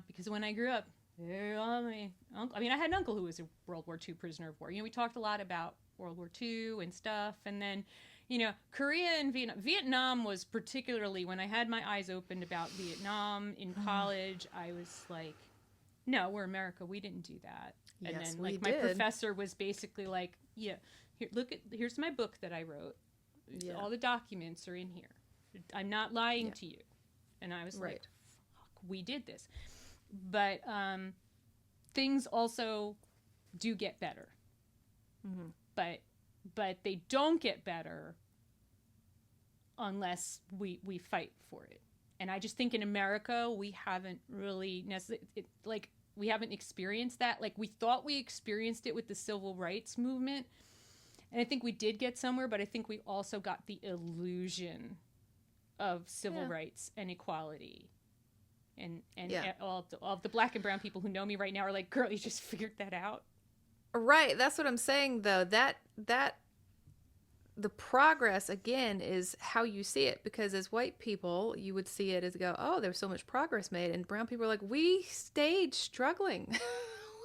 because when I grew up, I had an uncle who was a World War II prisoner of war. We talked a lot about World War II and stuff, and then, Korea and Vietnam was particularly, when I had my eyes opened about Vietnam in college, I was like, no, we're America, we didn't do that. And yes, then, my professor was basically like, here's my book that I wrote. Yeah. All the documents are in here. I'm not lying to you. And I was like, fuck, we did this. But things also do get better. Mm-hmm. But they don't get better unless we fight for it. And I just think in America, we haven't really we haven't experienced that. Like, we thought we experienced it with the civil rights movement. And I think we did get somewhere, but I think we also got the illusion of civil rights and equality. And all of the black and brown people who know me right now are like, girl, you just figured that out. Right. That's what I'm saying, though. That the progress, again, is how you see it. Because as white people, you would see it as oh, there's so much progress made. And brown people are like, we stayed struggling.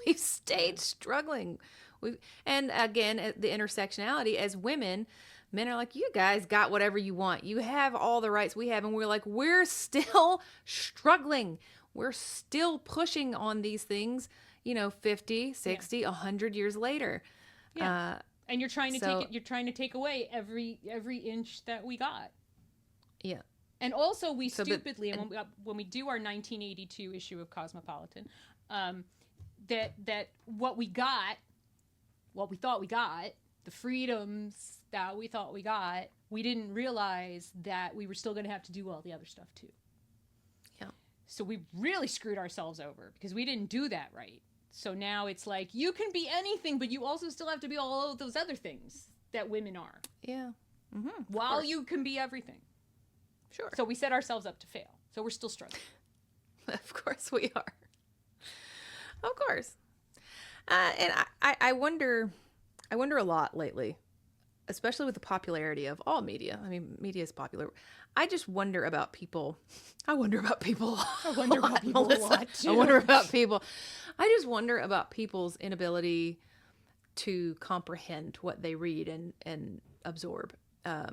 We stayed struggling. And again, the intersectionality, as women, men are like, you guys got whatever you want. You have all the rights we have. And we're like, we're still struggling. We're still pushing on these things, 50, 60, 100 years later. Yeah. And you're trying to take away every inch that we got. Yeah. And also stupidly, when we do our 1982 issue of Cosmopolitan, that what we thought we got, the freedoms that we thought we got, we didn't realize that we were still going to have to do all the other stuff too. Yeah. So we really screwed ourselves over because we didn't do that right. So now it's like, you can be anything, but you also still have to be all of those other things that women are. Yeah. Mm-hmm, while you can be everything. Sure. So we set ourselves up to fail. So we're still struggling. Of course we are. Of course. And I wonder a lot lately, especially with the popularity of all media. I mean, media is popular. I just wonder about people. I wonder about people a lot, too. I wonder about people. I just wonder about people's inability to comprehend what they read and absorb. I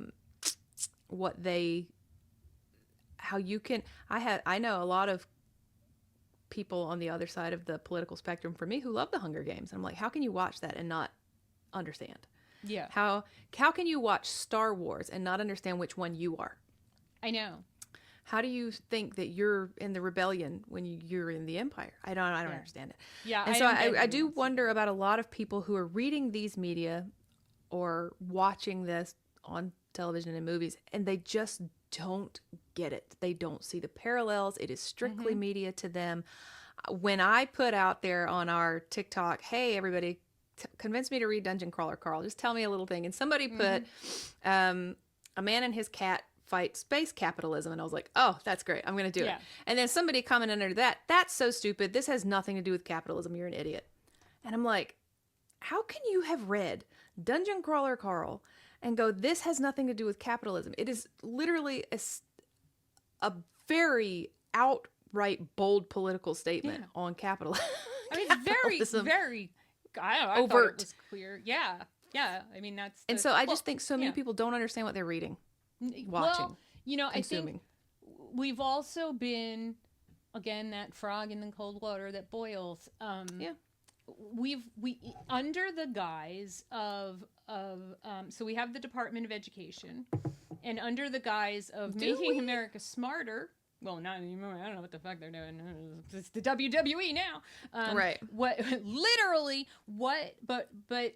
know a lot of people on the other side of the political spectrum for me who love the Hunger Games. I'm like, how can you watch that and not understand? Yeah. How can you watch Star Wars and not understand which one you are? I know. How do you think that you're in the rebellion when you're in the Empire? I don't understand it. Yeah. And so I do wonder about a lot of people who are reading these media or watching this on television and movies, and they just don't get it. They don't see the parallels. It is strictly media to them. When I put out there on our TikTok, hey, everybody, convince me to read Dungeon Crawler Carl. Just tell me a little thing. And somebody put a man and his cat fight space capitalism. And I was like, oh, that's great. I'm going to do it. And then somebody commented under that, that's so stupid. This has nothing to do with capitalism. You're an idiot. And I'm like, how can you have read Dungeon Crawler Carl and go, this has nothing to do with capitalism? It is literally a very write bold political statement on capital. I mean, it's capitalism. very, I don't know, I overt. thought it was clear. Yeah. Yeah. I mean, that's. And so I just think so many people don't understand what they're reading, watching, well, you know, consuming. I think we've also been, again, that frog in the cold water that boils. We under the guise of so we have the Department of Education, and under the guise of making America smarter. Well, not anymore. I don't know what the fuck they're doing. It's the WWE now. Right. But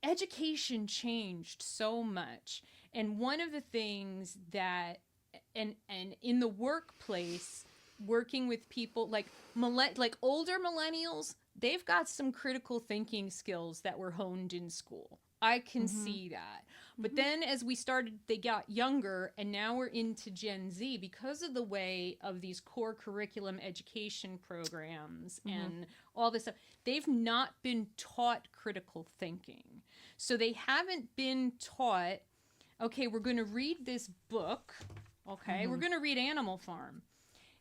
education changed so much. And one of the things that, and in the workplace, working with people like older millennials, they've got some critical thinking skills that were honed in school. I can see that. But then as they got younger, and now we're into Gen Z because of the way of these core curriculum education programs and all this stuff. They've not been taught critical thinking. So they haven't been taught, okay, we're going to read this book. Okay, we're going to read Animal Farm.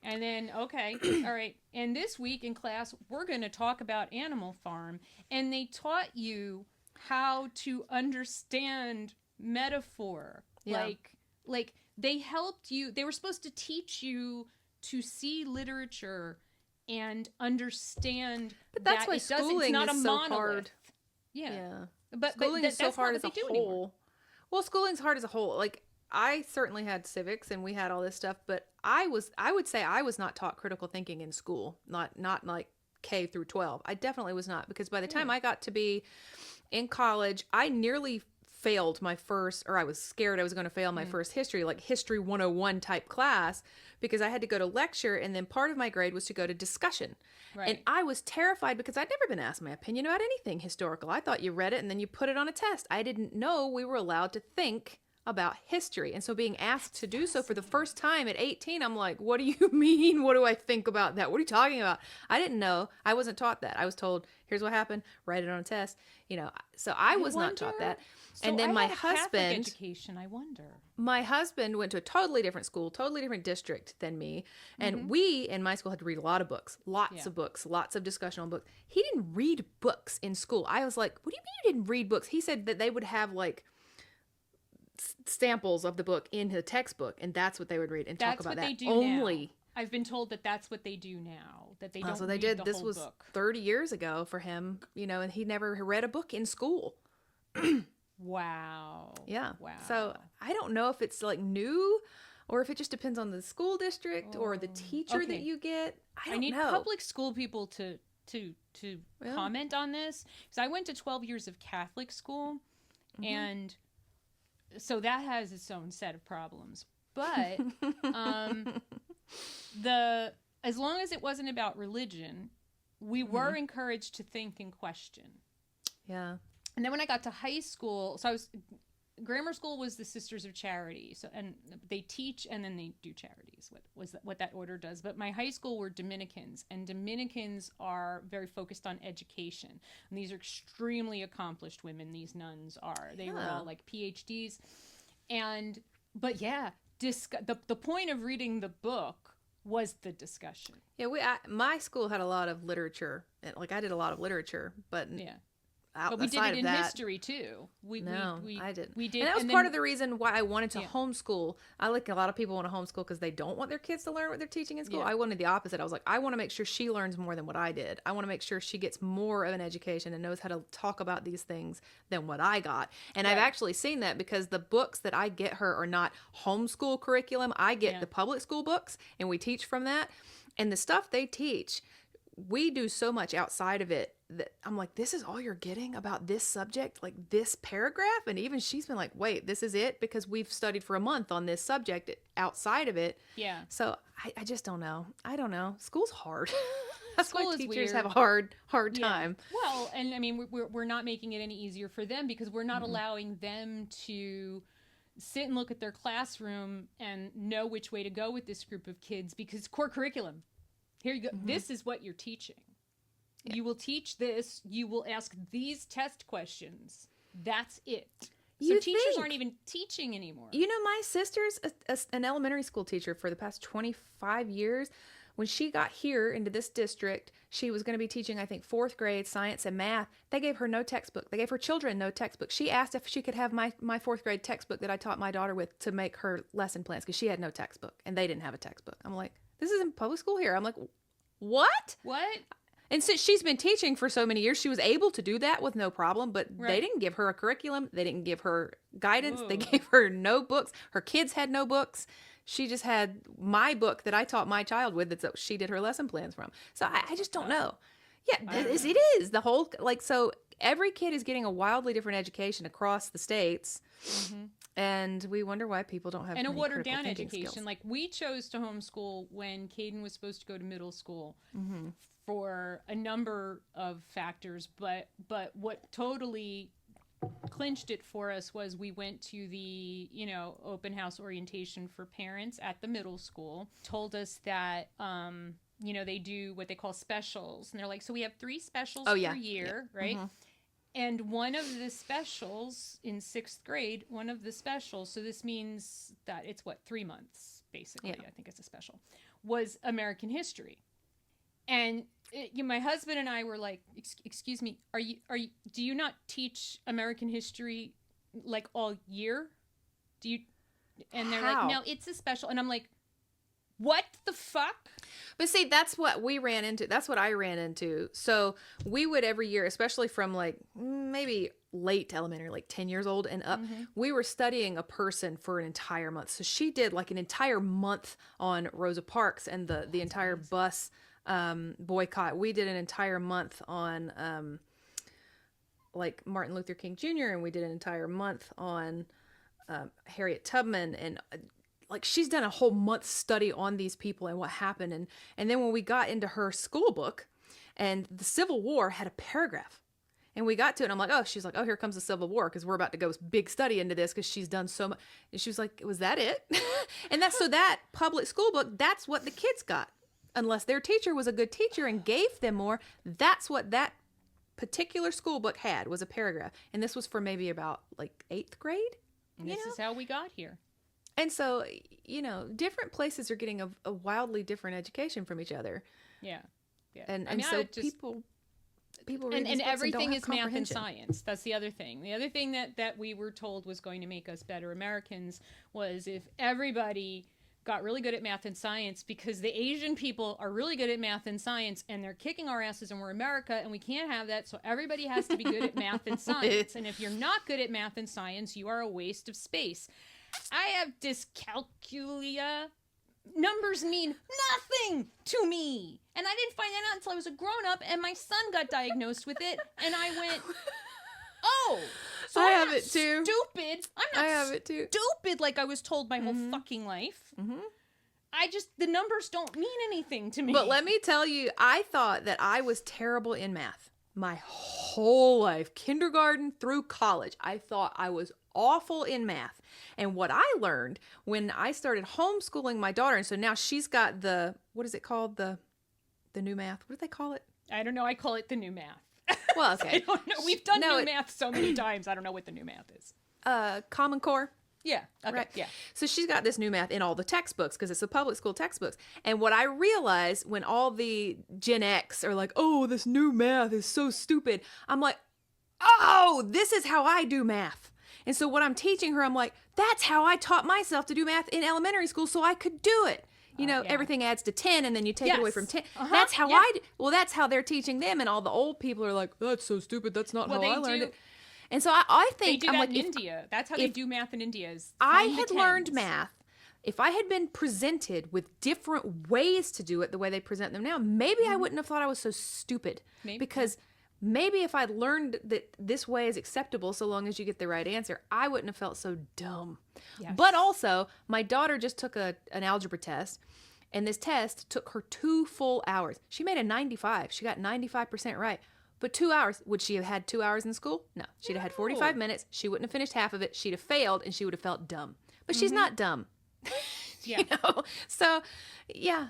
And then, okay, all right. And this week in class, we're going to talk about Animal Farm. And they taught you how to understand metaphor. Yeah. Like they helped you. They were supposed to teach you to see literature and understand. But that's that why it doesn't, schooling it's not is a so monolith. hard. Yeah. But schooling is so that's hard not as a what they do whole. anymore. Well, schooling's hard as a whole. Like I certainly had civics and we had all this stuff, but I would say I was not taught critical thinking in school. Not like K through 12. I definitely was not, because by the time I got to be in college, I nearly failed my first, or I was scared I was going to fail my first history, like history 101 type class, because I had to go to lecture, and then part of my grade was to go to discussion. Right. And I was terrified because I'd never been asked my opinion about anything historical. I thought you read it and then you put it on a test. I didn't know we were allowed to think about history. And so being asked to do so for the first time at 18, I'm like, what do you mean? What do I think about that? What are you talking about? I didn't know. I wasn't taught that. I was told, here's what happened, write it on a test. You know, so I was not taught that. So and then I my had a Catholic husband, education, I wonder. my husband went to a totally different school, totally different district than me. And we in my school had to read a lot of books, lots of books, lots of discussional books. He didn't read books in school. I was like, what do you mean you didn't read books? He said that they would have like samples of the book in the textbook, and that's what they would read and talk about that only. Now. I've been told that that's what they do now, that they don't so they read did. the This whole was book. 30 years ago for him, you know, and he never read a book in school. Wow. Yeah. Wow. So I don't know if it's like new or if it just depends on the school district or the teacher that you get. I don't need know. public school people to comment on this, because I went to 12 years of Catholic school, and so that has its own set of problems. But as long as it wasn't about religion, we were encouraged to think and question. Yeah. And then when I got to high school, grammar school was the Sisters of Charity. So, and they teach and then they do charities. What that order does. But my high school were Dominicans, and Dominicans are very focused on education. And these are extremely accomplished women. These nuns are. They were all like PhDs. But yeah, the point of reading the book was the discussion. Yeah, my school had a lot of literature. Like I did a lot of literature, but but we did it in history too. I didn't. We did, and that was part of the reason why I wanted to homeschool. I like a lot of people want to homeschool because they don't want their kids to learn what they're teaching in school. I wanted the opposite. I was like, I want to make sure she learns more than what I did. I want to make sure she gets more of an education and knows how to talk about these things than what I got. And I've actually seen that, because the books that I get her are not homeschool curriculum. I get the public school books, and we teach from that. And the stuff they teach, we do so much outside of it that I'm like, this is all you're getting about this subject, like this paragraph? And even she's been like, wait, this is it? Because we've studied for a month on this subject outside of it. Yeah. So I just don't know. I don't know. School's hard. That's why teachers have a hard time. Well, and I mean, we're not making it any easier for them, because we're not allowing them to sit and look at their classroom and know which way to go with this group of kids, because core curriculum. Here you go. This is what you're teaching. Yeah. You will teach this. You will ask these test questions. That's it. So teachers aren't even teaching anymore. You know, my sister's an elementary school teacher for the past 25 years. when she got here into this district, she was going to be teaching, I think, 4th grade science and math. They gave her no textbook. They gave her children no textbook. She asked if she could have my 4th grade textbook that I taught my daughter with to make her lesson plans because she had no textbook and they didn't have a textbook. I'm like, this is in public school here. I'm like, what? What? And since she's been teaching for so many years, she was able to do that with no problem, but they didn't give her a curriculum. They didn't give her guidance. They gave her no books. Her kids had no books. She just had my book that I taught my child with that she did her lesson plans from. So I just don't know. Yeah, it is. The whole, so every kid is getting a wildly different education across the states. Mm-hmm. And we wonder why people don't have a watered down education. Skills. Like, we chose to homeschool when Caden was supposed to go to middle school for a number of factors. But what totally clinched it for us was we went to the, open house orientation for parents at the middle school, told us that, they do what they call specials. And they're like, so we have 3 specials per year, right? Mm-hmm. And one of the specials in 6th grade, so this means that it's 3 months, basically, I think it's a special, was American history. And my husband and I were like, excuse me, do you not teach American history like all year? Do you? And they're like, no, it's a special. And I'm like, what the fuck? But see, that's what we ran into. That's what I ran into. So we would every year, especially from like maybe late elementary, like 10 years old and up, we were studying a person for an entire month. So she did like an entire month on Rosa Parks and the entire bus boycott. We did an entire month on like Martin Luther King Jr. and we did an entire month on Harriet Tubman, and like she's done a whole month study on these people and what happened. And then when we got into her school book, and the Civil War had a paragraph, and we got to it, and I'm like, oh, she's like, oh, here comes the Civil War, because we're about to go big study into this because she's done so much. And she was like, was that it? And that's so that public school book, that's what the kids got. Unless their teacher was a good teacher and gave them more, that's what that particular school book had, was a paragraph. And this was for maybe about like 8th grade. And this is how we got here. And so, different places are getting a wildly different education from each other. Yeah. And so people read and everything is math and science. That's the other thing. The other thing that we were told was going to make us better Americans was if everybody got really good at math and science, because the Asian people are really good at math and science and they're kicking our asses and we're America and we can't have that. So everybody has to be good at math and science. And if you're not good at math and science, you are a waste of space. I have dyscalculia. Numbers mean nothing to me. And I didn't find that out until I was a grown up and my son got diagnosed with it. And I went, oh, so I have it too. Stupid. I have it too. Stupid like I was told my whole fucking life. Mm-hmm. The numbers don't mean anything to me. But let me tell you, I thought that I was terrible in math my whole life, kindergarten through college. I thought I was awful in math. And what I learned when I started homeschooling my daughter, and so now she's got what is it called? The new math. What do they call it? I don't know. I call it the new math. Well, okay. I don't know. We've done new math so many times. I don't know what the new math is. Common Core. Yeah. Okay. Right. Yeah. So she's got this new math in all the textbooks because it's the public school textbooks. And what I realized when all the Gen X are like, oh, this new math is so stupid. I'm like, oh, this is how I do math. And so what I'm teaching her, I'm like, that's how I taught myself to do math in elementary school so I could do it. Everything adds to 10 and then you take it away from 10. That's how that's how they're teaching them. And all the old people are like, that's so stupid. That's not how I learned it. And so I think they do that in India. That's how they do math in India. Is I had learned math. If I had been presented with different ways to do it the way they present them now, maybe I wouldn't have thought I was so stupid. Because maybe if I'd learned that this way is acceptable so long as you get the right answer, I wouldn't have felt so dumb. Yes. But also, my daughter just took an algebra test, and this test took her 2 full hours. She made a 95. She got 95% right. But 2 hours, would she have had 2 hours in school? No. She'd have had 45 minutes. She wouldn't have finished half of it. She'd have failed, and she would have felt dumb. But she's not dumb. Yeah. So, yeah,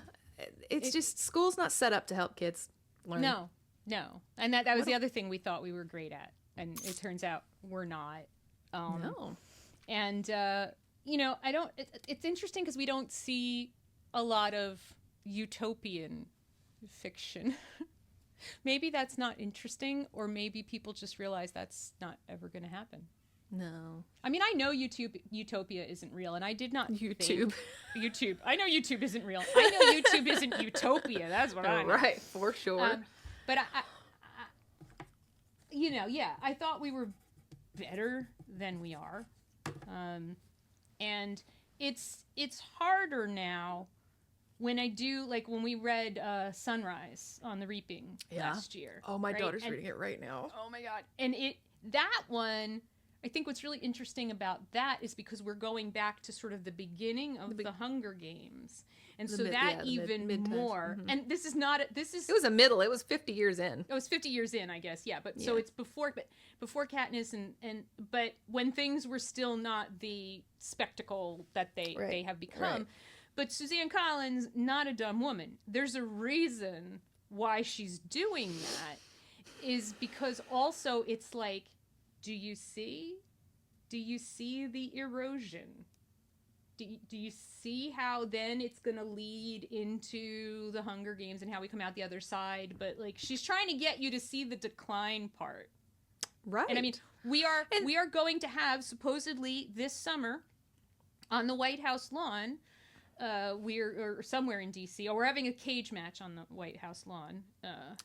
it's just school's not set up to help kids learn. No. And that was the other thing we thought we were great at. And it turns out we're not. No. And, it's interesting because we don't see a lot of utopian fiction. Maybe that's not interesting, or maybe people just realize that's not ever going to happen. No. I mean, I know utopia isn't real, and I did not YouTube. YouTube. I know YouTube isn't real. I know YouTube isn't utopia. That's what I know. Right, for sure. But I I thought we were better than we are. And it's harder now when I do, like when we read Sunrise on the Reaping last year. Oh, my daughter's reading it right now. Oh my God. And that one, I think what's really interesting about that is because we're going back to sort of the beginning of the Hunger Games. And so more. Mm-hmm. And this is it was a middle. It was 50 years in. It was 50 years in, I guess. Yeah. But so it's before Katniss but when things were still not the spectacle that they have become. Right. But Suzanne Collins, not a dumb woman. There's a reason why she's doing that, is because also it's like, do you see the erosion? Do you see how then it's going to lead into the Hunger Games and how we come out the other side? But like, she's trying to get you to see the decline part. Right. And I mean, we are going to have supposedly this summer on the White House lawn, or somewhere in DC, or we're having a cage match on the White House lawn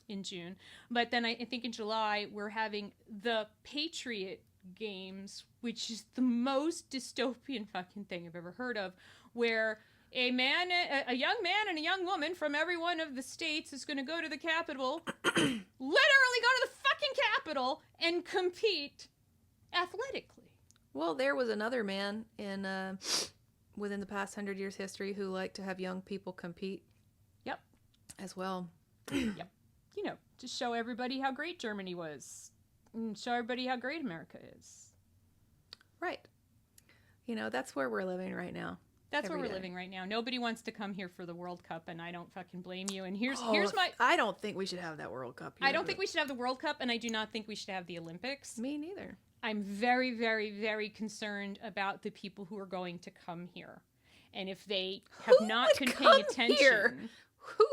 in June. But then I think in July we're having the Patriot Games, which is the most dystopian fucking thing I've ever heard of, where a young man and a young woman from every one of the states is going to go to the Capitol, literally go to the fucking Capitol and compete athletically. Well, there was another man within the past 100 years history who liked to have young people compete. Yep. As well. Yep. Just show everybody how great Germany was. And show everybody how great America is. Right. That's where we're living right now. That's where we're living right now. Nobody wants to come here for the World Cup, and I don't fucking blame you. And here's my... I don't think we should have that World Cup. I don't think we should have the World Cup, and I do not think we should have the Olympics. Me neither. I'm very, very, very concerned about the people who are going to come here. And if they have not been paying attention... Here? Who?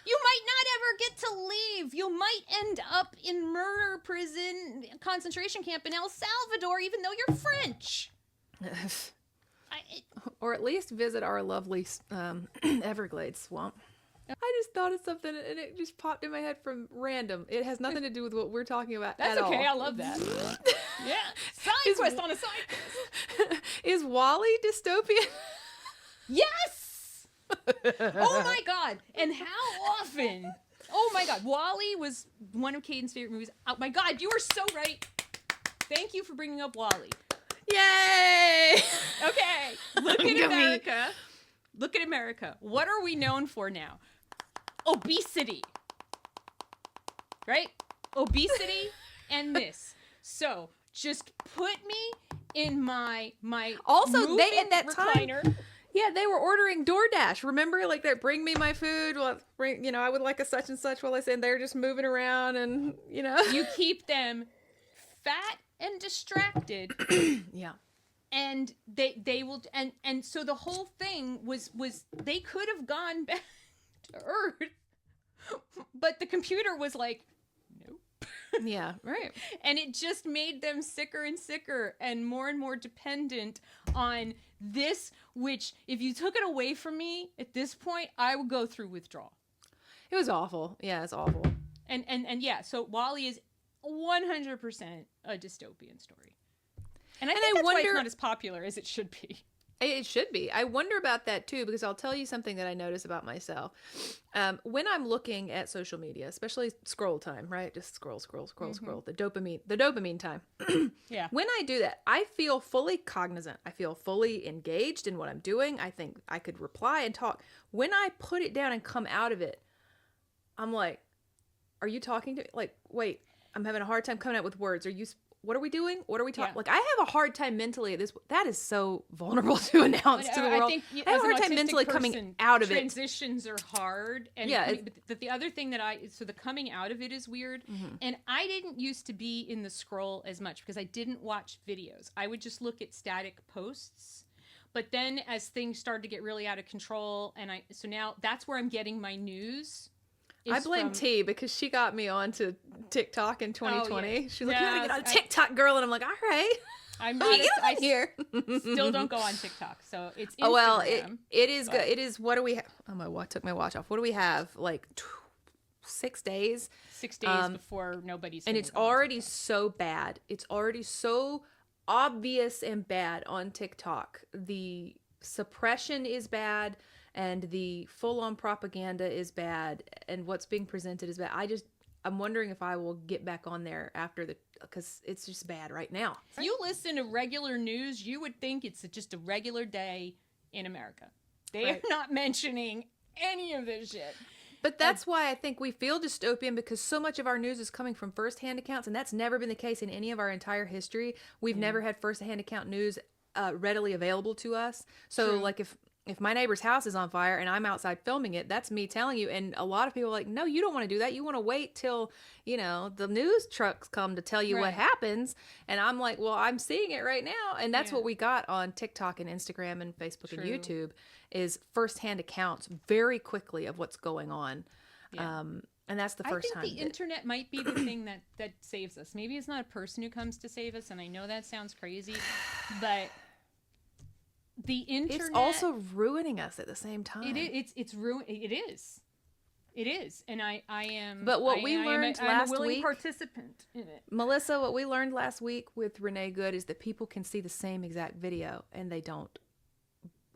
You might not ever get to leave. You might end up in murder prison, concentration camp in El Salvador, even though you're French. Or at least visit our lovely Everglades swamp. I just thought of something, and it just popped in my head from random. It has nothing to do with what we're talking about at all. That's okay. I love that. Yeah. Side quest on a side quest. Is Wally dystopian? Yes! Oh my God. And how often? Oh my God. Wally was one of Caden's favorite movies. Oh my God. You are so right. Thank you for bringing up Wally. Yay! Okay. Look at America. Look at America. What are we known for now? Obesity. Right? Obesity and this. So just put me in my also they in that recliner. Time. Yeah, they were ordering DoorDash. Remember, like that, bring me my food. Well, I would like a such and such. While I said they're just moving around, and you keep them fat and distracted. Yeah, and they will, and so the whole thing was they could have gone back to Earth, but the computer was like, nope. Yeah, right. And it just made them sicker and sicker and more dependent on this, which if you took it away from me at this point, I would go through withdrawal. It was awful. Yeah, it's awful. And yeah, so Wally is 100% a dystopian story. And I think that's why it's not as popular as it should be. It should be. I wonder about that too, because I'll tell you something that I notice about myself. When I'm looking at social media, especially scroll time, right? Just scroll, the dopamine time. Yeah. When I do that, I feel fully cognizant. I feel fully engaged in what I'm doing. I think I could reply and talk. When I put it down and come out of it, I'm like, are you talking to me? Like, wait, I'm having a hard time coming out with words. What are we doing? What are we talking? Yeah. Like, I have a hard time mentally at this. That is so vulnerable to announce to the world. I have a hard time mentally coming out of it. Transitions are hard. And yeah. But the other thing so the coming out of it is weird. Mm-hmm. And I didn't used to be in the scroll as much because I didn't watch videos. I would just look at static posts. But then as things started to get really out of control, so now that's where I'm getting my news. I blame T because she got me onto TikTok in 2020. Oh, yeah. She's like, you gotta get on TikTok, girl. And I'm like, all right. I'm not here. Still don't go on TikTok. So it's Instagram. Oh, well, it is good. It is, what do we have? Oh, took my watch off. What do we have? Like 6 days? 6 days before nobody's. And it's already so bad. It's already so obvious and bad on TikTok. The suppression is bad. And the full-on propaganda is bad, and what's being presented is bad. I'm wondering if I will get back on there because it's just bad right now. If you listen to regular news, you would think it's just a regular day in America. They are not mentioning any of this shit. But that's why I think we feel dystopian, because so much of our news is coming from first-hand accounts, and that's never been the case in any of our entire history. We've never had first-hand account news readily available to us. So, like, if my neighbor's house is on fire and I'm outside filming it, that's me telling you. And a lot of people are like, no, you don't want to do that. You want to wait till, the news trucks come to tell you what happens. And I'm like, well, I'm seeing it right now. And that's what we got on TikTok and Instagram and Facebook and YouTube is firsthand accounts very quickly of what's going on. Yeah. And that's the first time. I think the internet might be the thing that saves us. Maybe it's not a person who comes to save us. And I know that sounds crazy, but the internet, it's also ruining us at the same time. It's It is, and I am. But what we learned last week, I'm a willing participant in it. Melissa, what we learned last week with Renee Good is that people can see the same exact video and they don't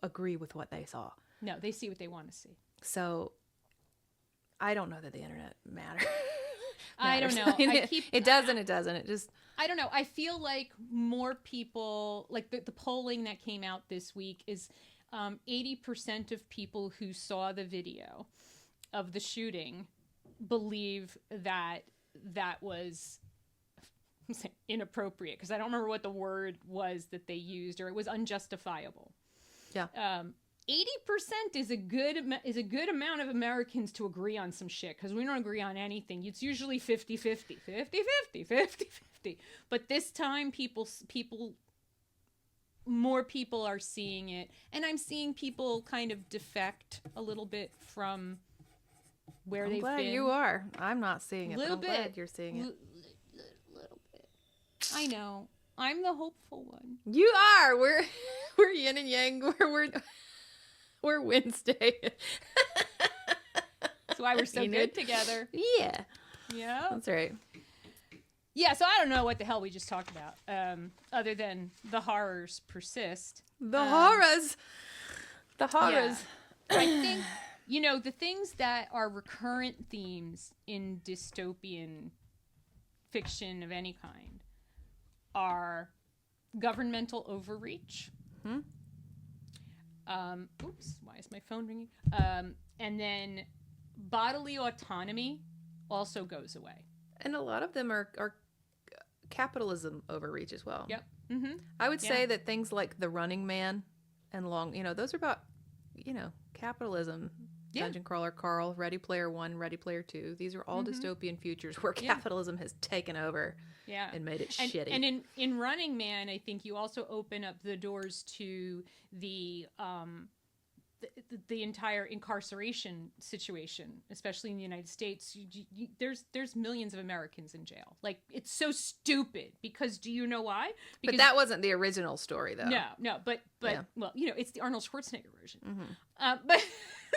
agree with what they saw. No, they see what they want to see. So I don't know that the internet matters. I don't know. It doesn't. It just. I don't know. I feel like more people, like the polling that came out this week is 80% of people who saw the video of the shooting believe that was inappropriate, because I don't remember what the word was that they used, or it was unjustifiable. Yeah. 80% is a good amount of Americans to agree on some shit, because we don't agree on anything. It's usually 50-50. But this time more people are seeing it, and I'm seeing people kind of defect a little bit from where they've been. You are. I'm not seeing it. Little but bit. I'm glad you're seeing it. Little bit. I know. I'm the hopeful one. You are. We're yin and yang. We're Wednesday. That's why we're so good together. Yeah. Yeah. That's right. Yeah, so I don't know what the hell we just talked about, other than the horrors persist. The horrors. Yeah. I think, the things that are recurrent themes in dystopian fiction of any kind are governmental overreach. Oops, why is my phone ringing? And then bodily autonomy also goes away. And a lot of them are capitalism overreach as well. Yep. Mm-hmm. I would say that things like The Running Man and those are about, capitalism. Yeah. Dungeon Crawler Carl, Ready Player One, Ready Player Two. These are all dystopian futures where capitalism has taken over and made it shitty. And in Running Man, I think you also open up the doors to the entire incarceration situation, especially in the United States. There's millions of Americans in jail. Like, it's so stupid, because do you know why? Because, but that wasn't the original story, though. No, but well, it's the Arnold Schwarzenegger version. Mm-hmm. But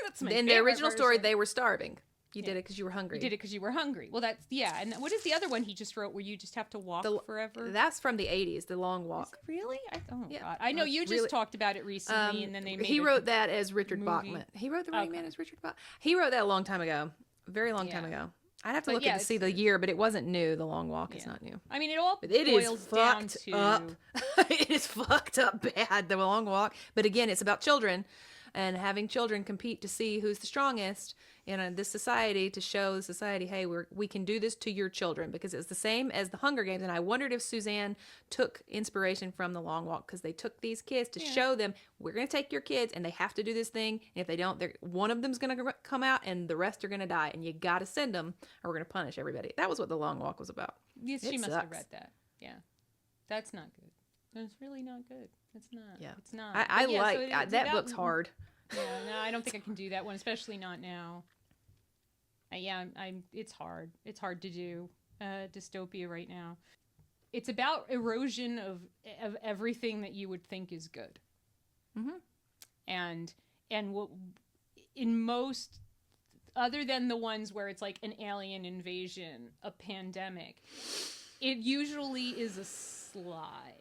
that's my in the original story, they were starving. You did it because you were hungry. You did it because you were hungry. Well, that's, and what is the other one he just wrote where you just have to walk forever? That's from the 80s, The Long Walk. Really? God. I know you just talked about it recently, and then they made He wrote that as Richard movie. Bachman. He wrote The Running Man as Richard Bachman. He wrote that a long time ago. A very long time ago. I'd have to look at to see the year, but it wasn't new. The Long Walk is not new. I mean, it boils down to... up. It is fucked up bad, The Long Walk. But again, it's about children and having children compete to see who's the strongest in this society, to show the society, hey, we can do this to your children, because it's the same as the Hunger Games. And I wondered if Suzanne took inspiration from The Long Walk, because they took these kids to show them, we're going to take your kids and they have to do this thing. And if they don't, one of them's going to come out and the rest are going to die. And you got to send them or we're going to punish everybody. That was what The Long Walk was about. Yes, she must have read that. Yeah. That's not good. That's really not good. It's not. Yeah. It's not. I But yeah, like so that book's hard. Yeah, no, I don't think I can do that one, especially not now. Yeah, it's hard. It's hard to do dystopia right now. It's about erosion of everything that you would think is good. Mm-hmm. And what, in most, other than the ones where it's like an alien invasion, a pandemic, it usually is a slide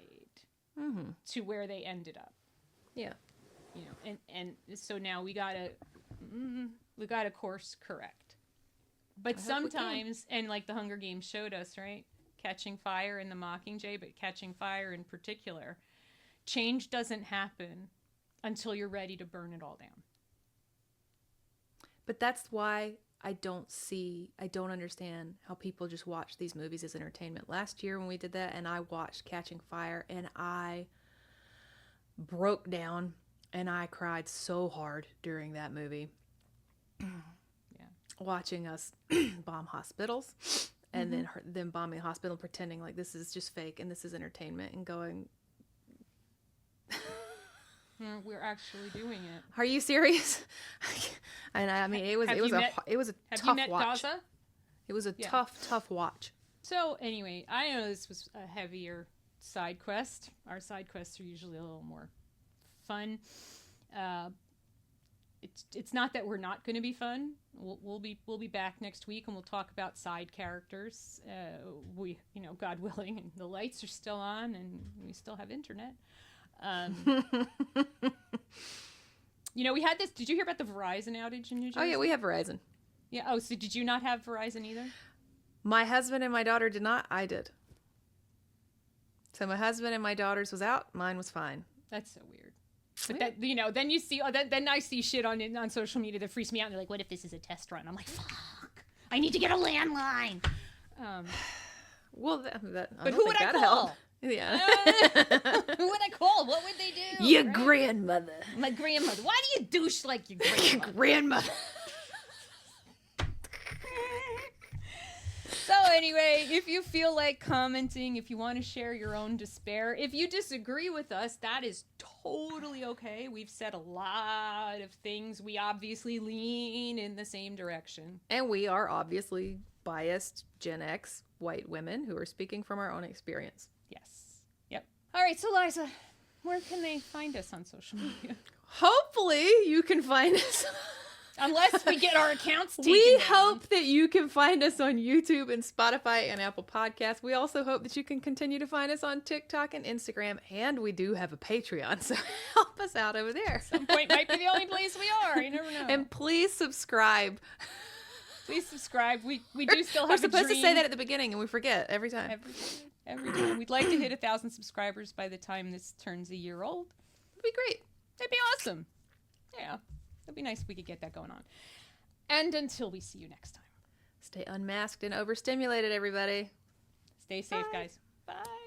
to where they ended up. Yeah. You know, and so now we gotta course correct. But sometimes, and like the Hunger Games showed us, right? Catching Fire and the Mockingjay, but Catching Fire in particular, change doesn't happen until you're ready to burn it all down. But that's why I don't understand how people just watch these movies as entertainment. Last year when we did that, and I watched Catching Fire, and I broke down, and I cried so hard during that movie. Yeah. Watching us bomb hospitals, and then them bombing the hospital, pretending like this is just fake and this is entertainment, and going, we're actually doing it. "Are you serious?" And I mean, it was a Have tough you met watch. Gaza? It was a tough watch. So anyway, I know this was a heavier side quest. Our side quests are usually a little more fun. It's not that we're not going to be fun. We'll be back next week, and we'll talk about side characters. We, God willing, and the lights are still on, and we still have internet. We had this. Did you hear about the Verizon outage in New Jersey? Oh yeah, we have Verizon. Yeah. Oh, so did you not have Verizon either? My husband and my daughter did not. I did. So my husband and my daughter's was out. Mine was fine. That's so weird. But that, then you see, then I see shit on social media that freaks me out. And they're like, "What if this is a test run?" I'm like, "Fuck! I need to get a landline." Well, but who would I call? Help. Yeah. Who would I call? What would they do? Your grandmother. My grandmother. Why do you douche like your grandmother? Your grandmother. So anyway, if you feel like commenting, if you want to share your own despair, if you disagree with us, that is totally okay. We've said a lot of things. We obviously lean in the same direction. And we are obviously biased Gen X white women who are speaking from our own experience. Yes. Yep. All right, so Liza, where can they find us on social media? Hopefully you can find us. Unless we get our accounts taken We down. hope that you can find us on YouTube and Spotify and Apple Podcasts. We also hope that you can continue to find us on TikTok and Instagram. And we do have a Patreon, so help us out over there. At some point might be the only place we are. You never know. And please subscribe. Please subscribe. We do still have We're a supposed dream. to say that at the beginning, and we forget every time. Every time. We'd like to hit 1,000 subscribers by the time this turns a year old. It'd be great. It'd be awesome. Yeah. It'd be nice if we could get that going on. And until we see you next time. Stay unmasked and overstimulated, everybody. Stay safe, guys. Bye.